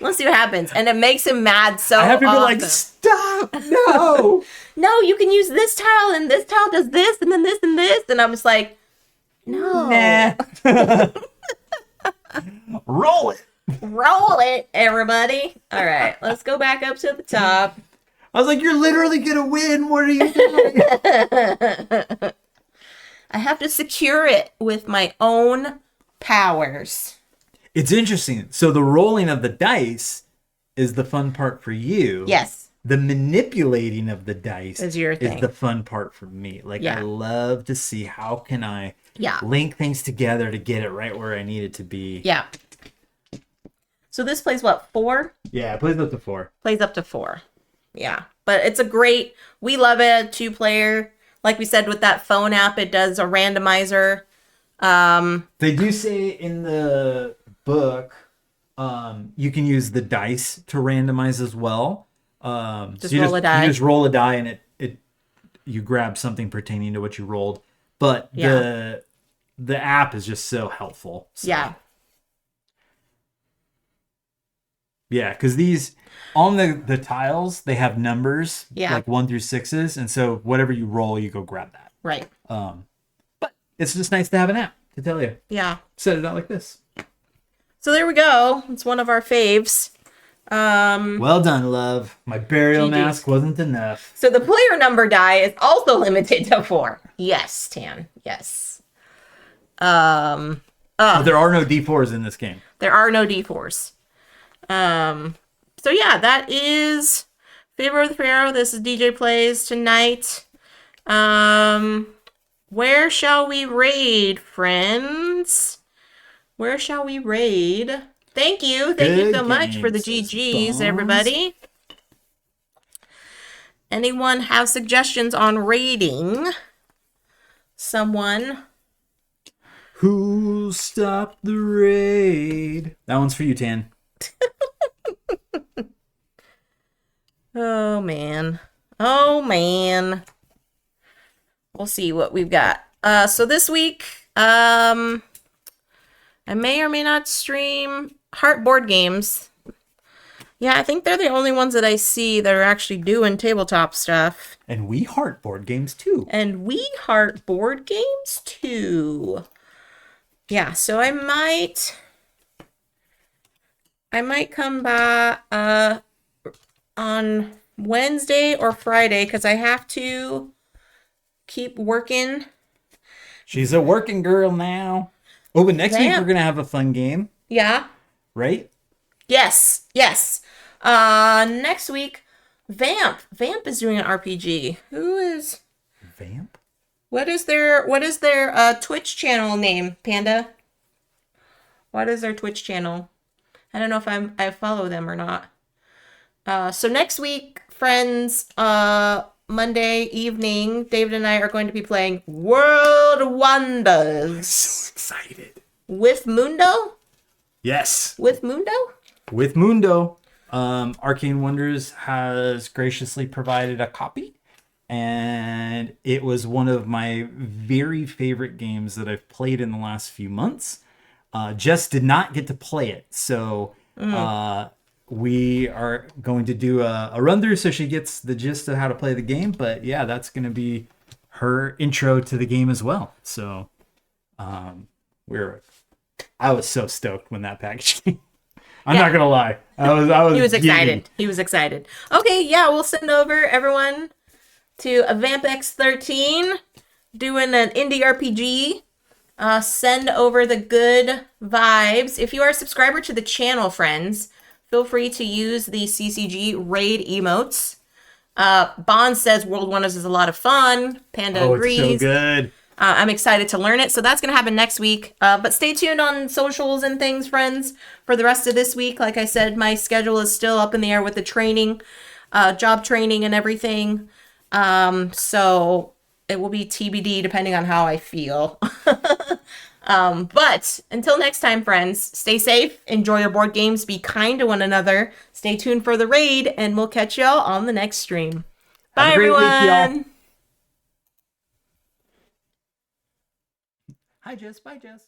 Let's see what happens. And it makes him mad so I have to be like, often. stop, no. No, you can use this tile, and this tile does this, and then this and this. And I'm just like, no. Nah. Roll it. Roll it, everybody. All right, let's go back up to the top. I was like, you're literally gonna win. What are you doing? I have to secure it with my own powers. It's interesting. So the rolling of the dice is the fun part for you. Yes. The manipulating of the dice Is your thing. is the fun part for me. Like, Yeah. I love to see how can I Yeah. link things together to get it right where I need it to be. Yeah. So this plays what, 4? Yeah, it plays up to 4. Plays up to 4. Yeah. But it's a great, we love it, 2-player. Like we said with that phone app, it does a randomizer. They do say in the book, you can use the dice to randomize as well. Just so roll a die. You just roll a die and you grab something pertaining to what you rolled. But the app is just so helpful. So. Yeah. Yeah, because these on the tiles they have numbers, like 1 through 6s, and so whatever you roll, you go grab that. Right. But it's just nice to have an app to tell you. Yeah. Set it out like this. So there we go. It's one of our faves. Well done, love. My burial GG. mask wasn't enough. So the player number die is also limited to 4. Yes, Tan. Yes. But there are no D4s in this game. There are no D4s. So yeah, that is Favor of the Pharaoh. This is DJ Plays tonight. Where shall we raid, friends? Where shall we raid? Thank you. Thank you Good so much for the games, GGs, Bones. everybody. Anyone have suggestions on raiding someone? Who stopped the raid? That one's for you, Tan. Oh, man. Oh, man. We'll see what we've got. So this week, I may or may not stream Heart board games. Yeah, I think they're the only ones that I see that are actually doing tabletop stuff. And we heart board games too. And we heart board games too. Yeah, so I might come by on Wednesday or Friday because I have to keep working. She's a working girl now. Oh, but next week we're gonna have a fun game, Yeah. right? Yes. Yes. Next week, Vamp. Vamp is doing an RPG. Who is? Vamp? What is their Twitch channel name, Panda? What is their Twitch channel? I don't know if I follow them or not. So next week, friends, Monday evening, David and I are going to be playing World Wonders So excited. with Mundo. Yes. With Mundo? With Mundo. Arcane Wonders has graciously provided a copy. And it was one of my very favorite games that I've played in the last few months. Jess did not get to play it. So we are going to do a run through so she gets the gist of how to play the game. But yeah, that's going to be her intro to the game as well. So I was so stoked when that package came. I'm not gonna lie. I was He was giddy. excited. He was excited. Okay, yeah, we'll send over everyone to a VampX13 doing an indie RPG. Send over the good vibes. If you are a subscriber to the channel, friends, feel free to use the CCG raid emotes. Bond says World Wonders is a lot of fun. Panda agrees. It's so good. I'm excited to learn it. So that's going to happen next week. But stay tuned on socials and things, friends, for the rest of this week. Like I said, my schedule is still up in the air with the training, job training and everything. So it will be TBD depending on how I feel. But until next time, friends, stay safe, enjoy your board games, be kind to one another, stay tuned for the raid, and we'll catch y'all on the next stream. Bye, Have a great week, everyone. y'all. Hi, Jess. Bye, Jess.